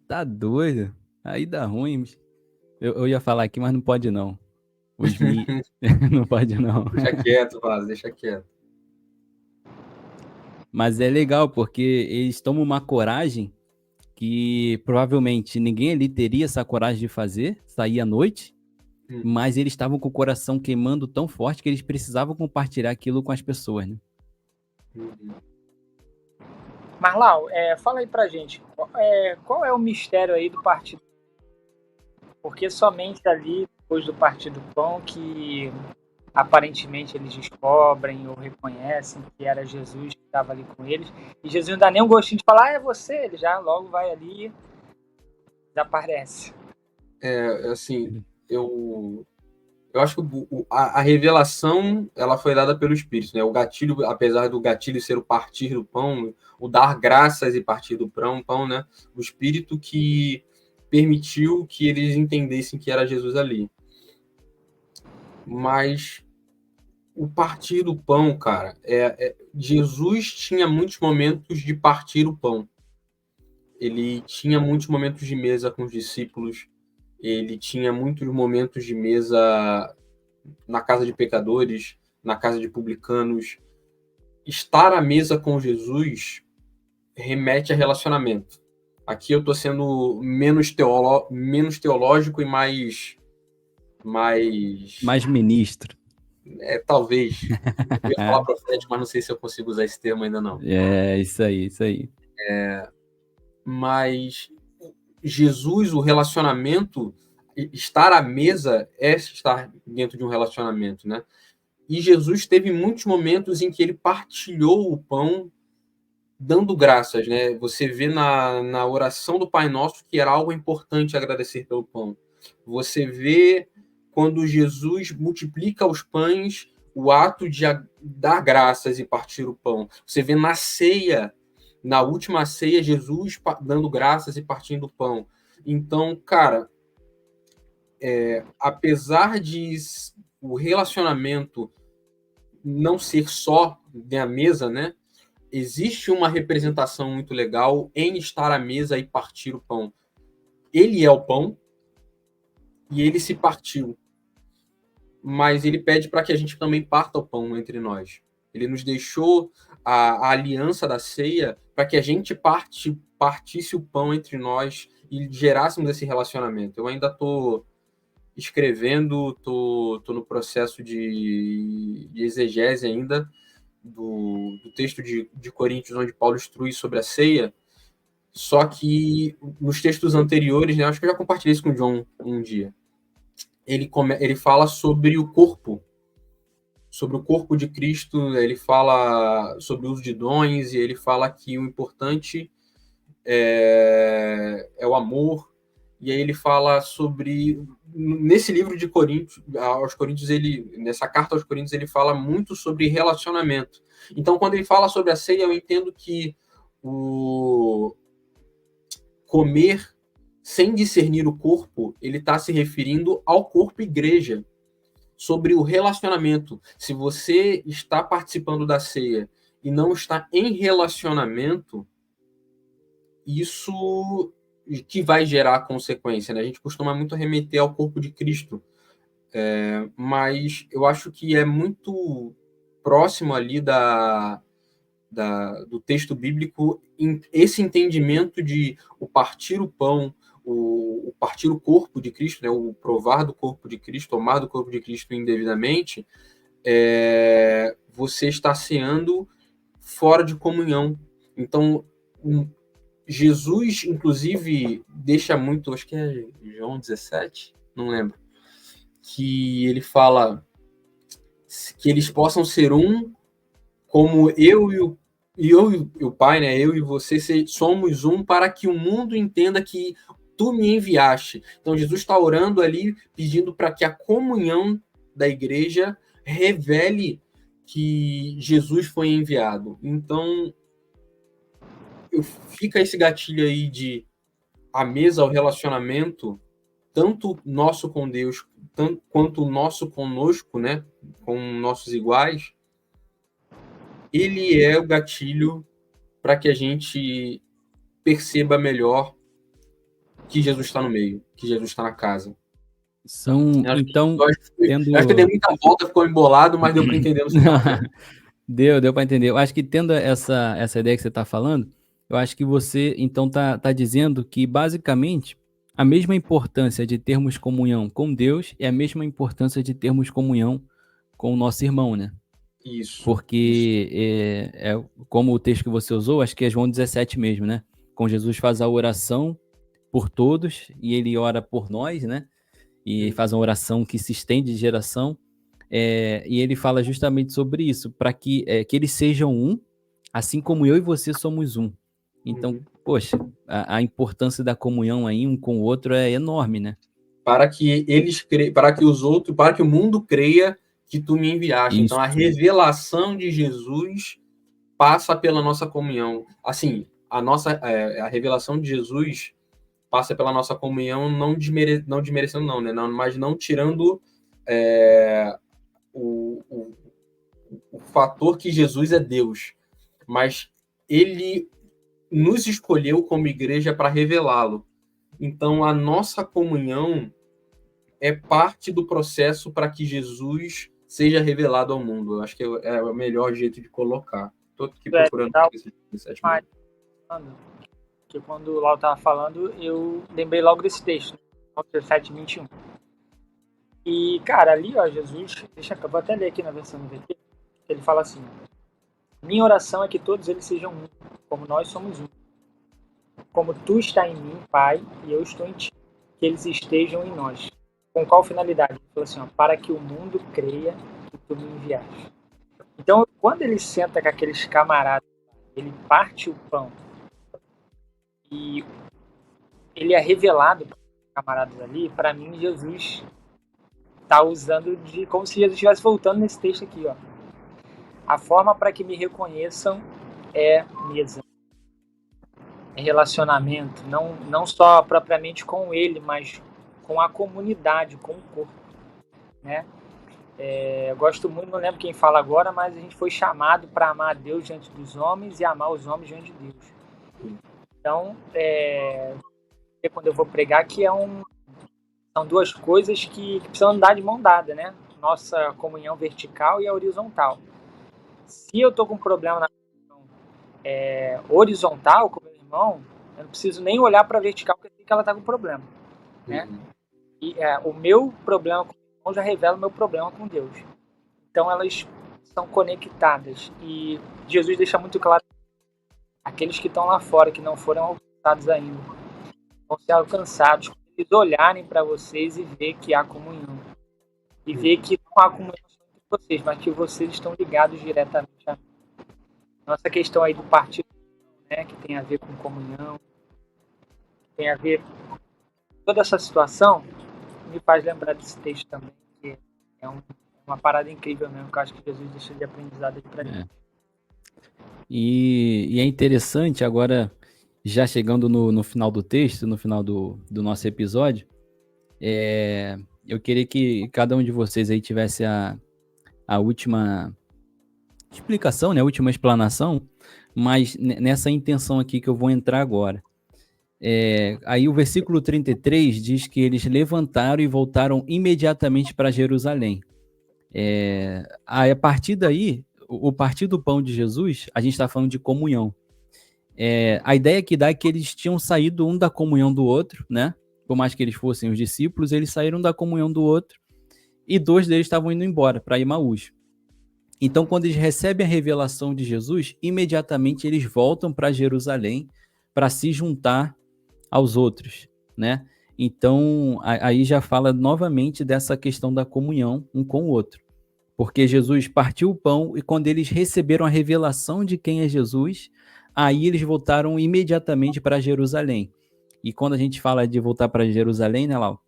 Tá doido. Aí dá ruim. Eu ia falar aqui, mas não pode não. Não pode não. Deixa quieto, Vaz, deixa quieto. Mas é legal, porque eles tomam uma coragem que provavelmente ninguém ali teria essa coragem de fazer, sair à noite, mas eles estavam com o coração queimando tão forte que eles precisavam compartilhar aquilo com as pessoas, né? Marlau, fala aí pra gente, qual é o mistério aí do partido? Porque somente ali, depois do Partido Pão, que aparentemente eles descobrem ou reconhecem que era Jesus que estava ali com eles, e Jesus não dá nem um gostinho de falar, é você, ele já logo vai ali e desaparece. Assim, eu acho que a revelação ela foi dada pelo Espírito, né? O gatilho, apesar do gatilho ser o partir do pão, o dar graças e partir do pão, né? O Espírito que permitiu que eles entendessem que era Jesus ali. Mas o partir do pão, cara, Jesus tinha muitos momentos de partir o pão. Ele tinha muitos momentos de mesa com os discípulos. Ele tinha muitos momentos de mesa na casa de pecadores, na casa de publicanos. Estar à mesa com Jesus remete a relacionamento. Aqui eu estou sendo menos teológico e mais ministro. Talvez. Eu ia falar profético, mas não sei se eu consigo usar esse termo ainda não. Isso aí. Mas Jesus, o relacionamento, estar à mesa é estar dentro de um relacionamento, né? E Jesus teve muitos momentos em que ele partilhou o pão dando graças, né? Você vê na oração do Pai Nosso que era algo importante agradecer pelo pão. Você vê quando Jesus multiplica os pães, o ato de dar graças e partir o pão. Você vê na ceia, na última ceia, Jesus dando graças e partindo o pão. Então, cara, apesar de o relacionamento não ser só da mesa, né? existe uma representação muito legal em estar à mesa e partir o pão. Ele é o pão e ele se partiu, mas ele pede para que a gente também parta o pão entre nós. Ele nos deixou a aliança da ceia para que a gente partisse o pão entre nós e gerássemos esse relacionamento. Eu ainda estou escrevendo, estou no processo de exegese ainda do texto de Coríntios, onde Paulo instrui sobre a ceia, só que nos textos anteriores, né, acho que eu já compartilhei isso com o John um dia, ele fala sobre o corpo de Cristo, ele fala sobre o uso de dons, e ele fala que o importante é o amor, e aí ele fala sobre, nesse livro de Coríntios, aos Coríntios, nessa carta aos Coríntios, ele fala muito sobre relacionamento. Então, quando ele fala sobre a ceia, eu entendo que o comer sem discernir o corpo, ele está se referindo ao corpo igreja, sobre o relacionamento. Se você está participando da ceia e não está em relacionamento, isso que vai gerar consequência, né? A gente costuma muito remeter ao corpo de Cristo, mas eu acho que é muito próximo ali do texto bíblico esse entendimento de o partir o pão, o partir o corpo de Cristo, né? O provar do corpo de Cristo, tomar do corpo de Cristo indevidamente, você está ceando fora de comunhão. Então, Jesus, inclusive, deixa muito, acho que é João 17, não lembro, que ele fala que eles possam ser um, como eu e o Pai, né? Eu e você somos um, para que o mundo entenda que tu me enviaste. Então, Jesus está orando ali, pedindo para que a comunhão da igreja revele que Jesus foi enviado. Então, fica esse gatilho aí de a mesa, o relacionamento, tanto nosso com Deus, quanto o nosso conosco, né, com nossos iguais, ele é o gatilho para que a gente perceba melhor que Jesus está no meio, que Jesus está na casa. Então, acho que deu muita volta, ficou embolado, mas deu para entender no final. Deu para entender. Eu acho que tendo essa ideia que você está falando, eu acho que você, então, tá dizendo que, basicamente, a mesma importância de termos comunhão com Deus é a mesma importância de termos comunhão com o nosso irmão, né? Isso. Porque, como o texto que você usou, acho que é João 17 mesmo, né? Com Jesus faz a oração por todos e ele ora por nós, né? E faz uma oração que se estende de geração. E ele fala justamente sobre isso, para que eles sejam um, assim como eu e você somos um. Então, poxa, a importância da comunhão aí um com o outro é enorme, né? Para que para que o mundo creia que tu me enviaste. Isso. Então, a revelação de Jesus passa pela nossa comunhão. Assim, a revelação de Jesus passa pela nossa comunhão, não desmerecendo não, né? Mas não tirando o fator que Jesus é Deus. Mas ele nos escolheu como igreja para revelá-lo. Então, a nossa comunhão é parte do processo para que Jesus seja revelado ao mundo. Eu acho que é o melhor jeito de colocar. Estou aqui procurando esse 17 que quando o Lau estava falando, eu lembrei logo desse texto, 17, 21. E, cara, ali, ó, Jesus, eu vou até ler aqui na versão do VT, ele fala assim: minha oração é que todos eles sejam um, como nós somos um. Como tu está em mim, Pai, e eu estou em ti, que eles estejam em nós. Com qual finalidade? Ele falou assim, ó, para que o mundo creia que tu me enviaste. Então, quando ele senta com aqueles camaradas, ele parte o pão e ele é revelado para os camaradas ali, para mim, Jesus está usando como se Jesus estivesse voltando nesse texto aqui, ó. A forma para que me reconheçam é mesa. É relacionamento, não só propriamente com ele, mas com a comunidade, com o corpo, né? Eu gosto muito, não lembro quem fala agora, mas a gente foi chamado para amar a Deus diante dos homens e amar os homens diante de Deus. Então, quando eu vou pregar, que são duas coisas que precisam andar de mão dada, né? Nossa comunhão vertical e a horizontal. Se eu estou com um problema na comunhão horizontal com meu irmão, eu não preciso nem olhar para a vertical, porque eu sei que ela está com problema, né? E o meu problema com o meu irmão já revela o meu problema com Deus. Então, elas são conectadas. E Jesus deixa muito claro: aqueles que estão lá fora, que não foram alcançados ainda, vão ser alcançados quando eles olharem para vocês e ver que há comunhão. E ver que não há comunhão entre vocês, mas que vocês estão ligados diretamente a mim. Nossa questão aí do partido, né, que tem a ver com comunhão, que tem a ver com toda essa situação, me faz lembrar desse texto também, que é uma parada incrível mesmo, que eu acho que Jesus deixou de aprendizado aí pra gente. E é interessante, agora, já chegando no final do texto, no final do nosso episódio, eu queria que cada um de vocês aí tivesse a última explicação, né, a última explanação, mas nessa intenção aqui que eu vou entrar agora. Aí o versículo 33 diz que eles levantaram e voltaram imediatamente para Jerusalém. A partir daí, o partir do pão de Jesus, a gente está falando de comunhão. A ideia que dá é que eles tinham saído um da comunhão do outro, né? Por mais que eles fossem os discípulos, eles saíram da comunhão do outro e 2 deles estavam indo embora para Emaús. Então, quando eles recebem a revelação de Jesus, imediatamente eles voltam para Jerusalém para se juntar aos outros, né? Então, aí já fala novamente dessa questão da comunhão um com o outro. Porque Jesus partiu o pão e quando eles receberam a revelação de quem é Jesus, aí eles voltaram imediatamente para Jerusalém. E quando a gente fala de voltar para Jerusalém, né, Lau?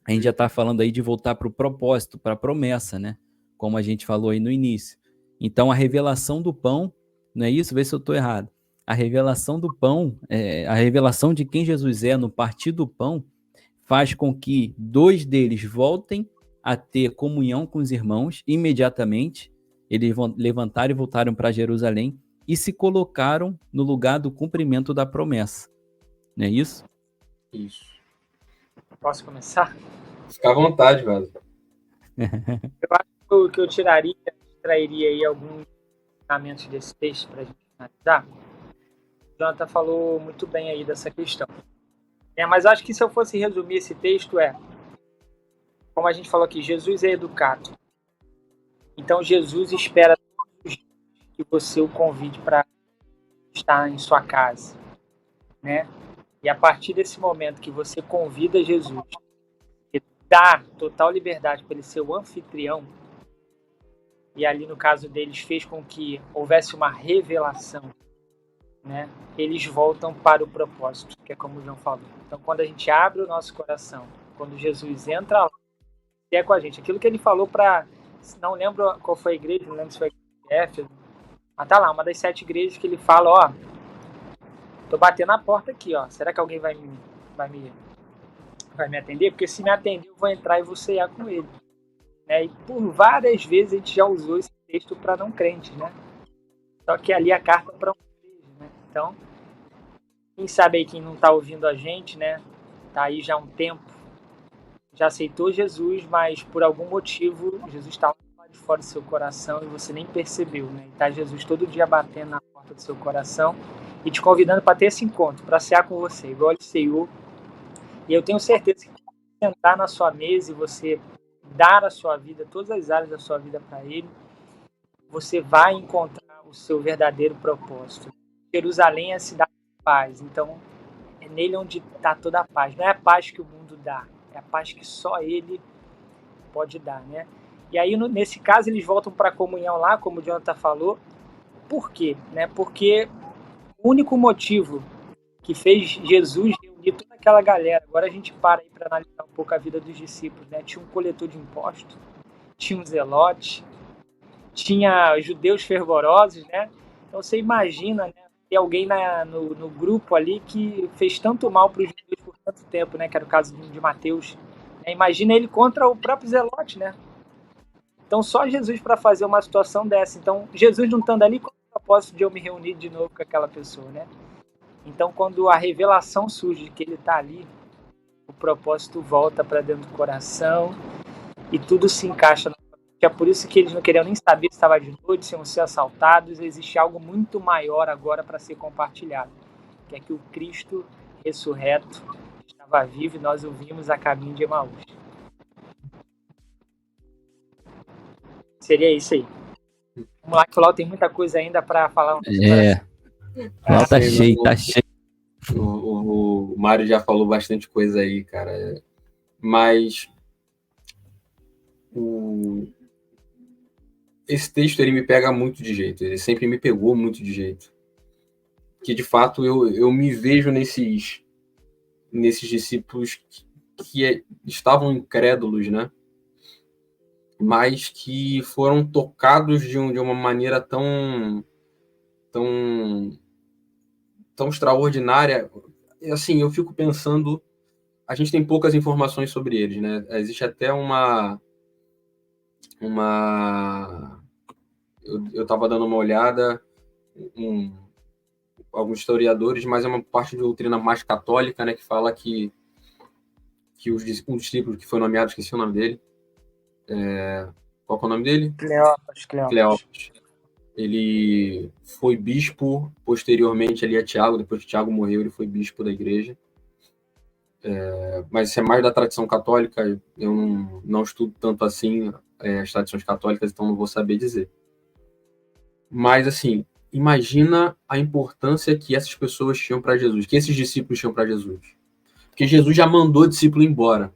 A gente já está falando aí de voltar para o propósito, para a promessa, né? Como a gente falou aí no início. Então, a revelação do pão, não é isso? Vê se eu estou errado. A revelação do pão, a revelação de quem Jesus é no partir do pão, faz com que 2 deles voltem a ter comunhão com os irmãos imediatamente. Eles levantaram e voltaram para Jerusalém e se colocaram no lugar do cumprimento da promessa. Não é isso? Isso. Posso começar? Fica à vontade, velho. Eu acho que eu extrairia aí alguns ensinamentos desse texto para a gente finalizar. O Jonathan falou muito bem aí dessa questão. Mas acho que se eu fosse resumir esse texto como a gente falou aqui, Jesus é educado. Então Jesus espera que você o convide para estar em sua casa, né? E a partir desse momento que você convida Jesus e dá total liberdade para ele ser o anfitrião, e ali no caso deles fez com que houvesse uma revelação, né? Eles voltam para o propósito, que é como o João falou. Então, quando a gente abre o nosso coração, quando Jesus entra lá, e é com a gente, aquilo que ele falou para, não lembro qual foi a igreja, não lembro se foi a Éfeso, mas tá lá, uma das 7 igrejas que ele fala, tô batendo na porta aqui, será que alguém vai me atender? Porque se me atender, eu vou entrar e vou ceiar com ele. E por várias vezes a gente já usou esse texto para não crentes, né? Só que ali a carta para um igreja, né? Então, quem sabe aí quem não está ouvindo a gente, né? Tá aí já há um tempo, já aceitou Jesus, mas por algum motivo Jesus está lá de fora do seu coração e você nem percebeu, né? E tá Jesus todo dia batendo na porta do seu coração e te convidando para ter esse encontro, para cear com você, igual ele ceou. E eu tenho certeza que sentar na sua mesa e você dar a sua vida, todas as áreas da sua vida para ele, você vai encontrar o seu verdadeiro propósito. Jerusalém é a cidade de paz, então é nele onde está toda a paz. Não é a paz que o mundo dá, é a paz que só ele pode dar, né? E aí, nesse caso, eles voltam para a comunhão lá, como o Jonathan falou. Por quê? Porque o único motivo que fez Jesus reunir toda aquela galera, agora a gente para aí para analisar um pouco a vida dos discípulos, né? Tinha um coletor de impostos, tinha um zelote, tinha judeus fervorosos, né? Então você imagina, né, ter alguém no grupo ali que fez tanto mal para os judeus por tanto tempo, né? Que era o caso de Mateus. Imagina ele contra o próprio zelote, né? Então, só Jesus para fazer uma situação dessa. Então, Jesus não estando ali, qual é o propósito de eu me reunir de novo com aquela pessoa, né? Então, quando a revelação surge de que ele está ali, o propósito volta para dentro do coração e tudo se encaixa. É por isso que eles não queriam nem saber se estava de noite, se iam ser assaltados. Existe algo muito maior agora para ser compartilhado, que é que o Cristo ressurreto estava vivo e nós o vimos a caminho de Emaús. Seria isso aí. Vamos lá, que o Lau tem muita coisa ainda para falar. Lau tá cheio, tá cheio. O Mário já falou bastante coisa aí, cara. Mas esse texto ele me pega muito de jeito. Ele sempre me pegou muito de jeito. Que de fato eu me vejo nesses discípulos que estavam incrédulos, né? Mas que foram tocados de uma maneira tão extraordinária. Assim, eu fico pensando, a gente tem poucas informações sobre eles, né? Existe até eu estava dando uma olhada alguns historiadores, mas é uma parte de doutrina mais católica, né, que fala que um discípulo que foi nomeado, esqueci o nome dele, qual é o nome dele? Cleópas. Ele foi bispo posteriormente ali a Tiago. Depois que Tiago morreu, ele foi bispo da igreja. Mas isso é mais da tradição católica. Eu não estudo tanto assim as tradições católicas, então não vou saber dizer. Mas, assim, imagina a importância que essas pessoas tinham para Jesus, que esses discípulos tinham para Jesus. Porque Jesus já mandou discípulo embora.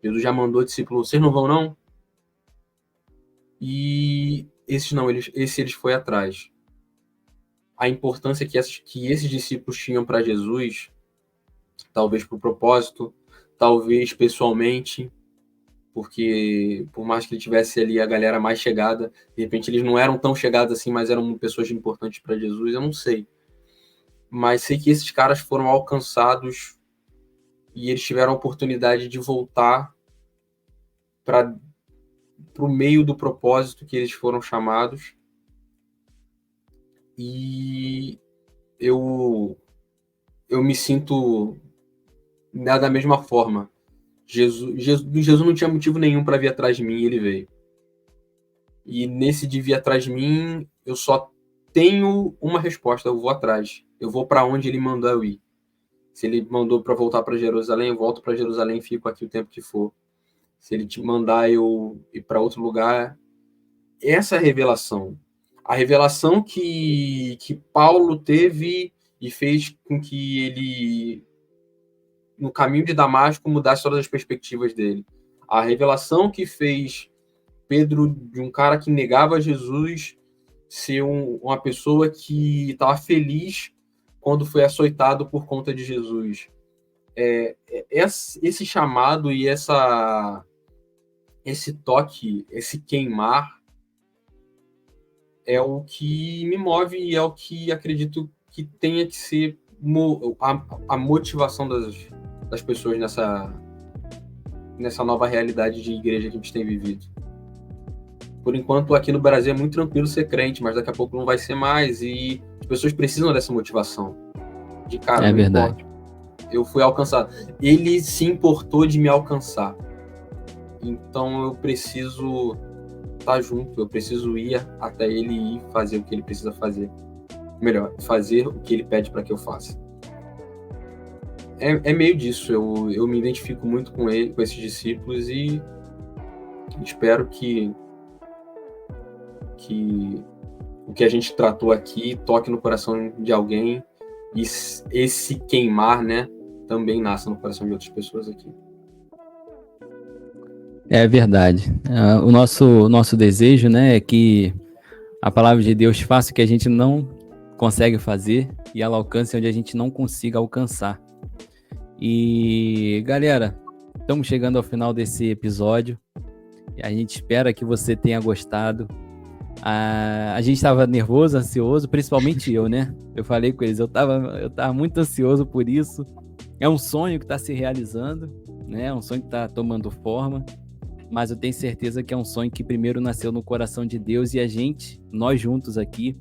Jesus já mandou discípulo, vocês não vão, não? E esses não, eles foi atrás. A importância que esses discípulos tinham para Jesus, talvez por propósito, talvez pessoalmente, porque por mais que ele tivesse ali a galera mais chegada, de repente eles não eram tão chegados assim, mas eram pessoas importantes para Jesus, eu não sei. Mas sei que esses caras foram alcançados e eles tiveram a oportunidade de voltar para o meio do propósito que eles foram chamados. E eu me sinto da mesma forma. Jesus não tinha motivo nenhum para vir atrás de mim, e ele veio. E nesse de vir atrás de mim, eu só tenho uma resposta: eu vou atrás. Eu vou para onde ele mandou eu ir. Se ele mandou para voltar para Jerusalém, eu volto para Jerusalém e fico aqui o tempo que for. Se ele te mandar eu ir para outro lugar, essa é a revelação. A revelação que Paulo teve e fez com que ele, no caminho de Damasco, mudasse todas as perspectivas dele. A revelação que fez Pedro, de um cara que negava Jesus, ser uma pessoa que estava feliz quando foi açoitado por conta de Jesus. Esse chamado e esse toque, esse queimar, é o que me move e é o que acredito que tenha que ser a motivação das pessoas nessa nova realidade de igreja que a gente tem vivido. Por enquanto, aqui no Brasil é muito tranquilo ser crente, mas daqui a pouco não vai ser mais, e as pessoas precisam dessa motivação. De cara, é verdade. Eu fui alcançado. Ele se importou de me alcançar. Então eu preciso estar junto, eu preciso ir até ele e fazer o que ele precisa fazer. Melhor, fazer o que ele pede para que eu faça. É meio disso, eu me identifico muito com ele, com esses discípulos, e espero que o que a gente tratou aqui toque no coração de alguém, e esse queimar, né, também nasça no coração de outras pessoas aqui. É verdade. O nosso desejo, né, é que a palavra de Deus faça o que a gente não consegue fazer e ela alcance onde a gente não consiga alcançar. E, galera, estamos chegando ao final desse episódio. A gente espera que você tenha gostado. A gente estava nervoso, ansioso, principalmente eu, né? Eu falei com eles, eu tava muito ansioso por isso. É um sonho que está se realizando, né? É um sonho que está tomando forma. mas eu tenho certeza que é um sonho que primeiro nasceu no coração de Deus e a gente, nós juntos aqui,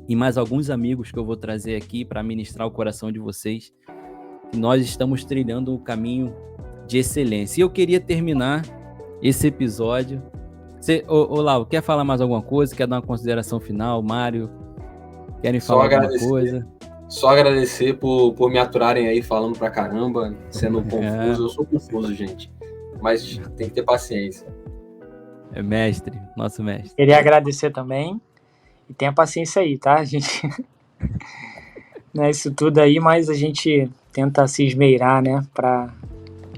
e mais alguns amigos que eu vou trazer aqui para ministrar o coração de vocês, nós estamos trilhando um caminho de excelência. E eu queria terminar esse episódio. Ô Lau, quer falar mais alguma coisa? Quer dar uma consideração final? Mário, querem falar alguma coisa? Só agradecer por me aturarem aí falando pra caramba, sendo confuso. Eu sou confuso, gente. Mas tem que ter paciência. É mestre, nosso mestre. Queria agradecer também. E tenha paciência aí, tá? A gente... Não é isso tudo aí, mas a gente tenta se esmeirar, né? Pra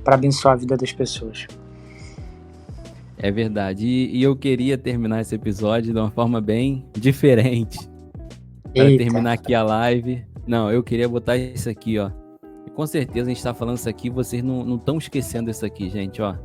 abençoar a vida das pessoas. É verdade. E eu queria terminar esse episódio de uma forma bem diferente. Para terminar aqui a live. Não, eu queria botar isso aqui, ó. E com certeza a gente tá falando isso aqui, vocês não estão esquecendo isso aqui, gente, ó.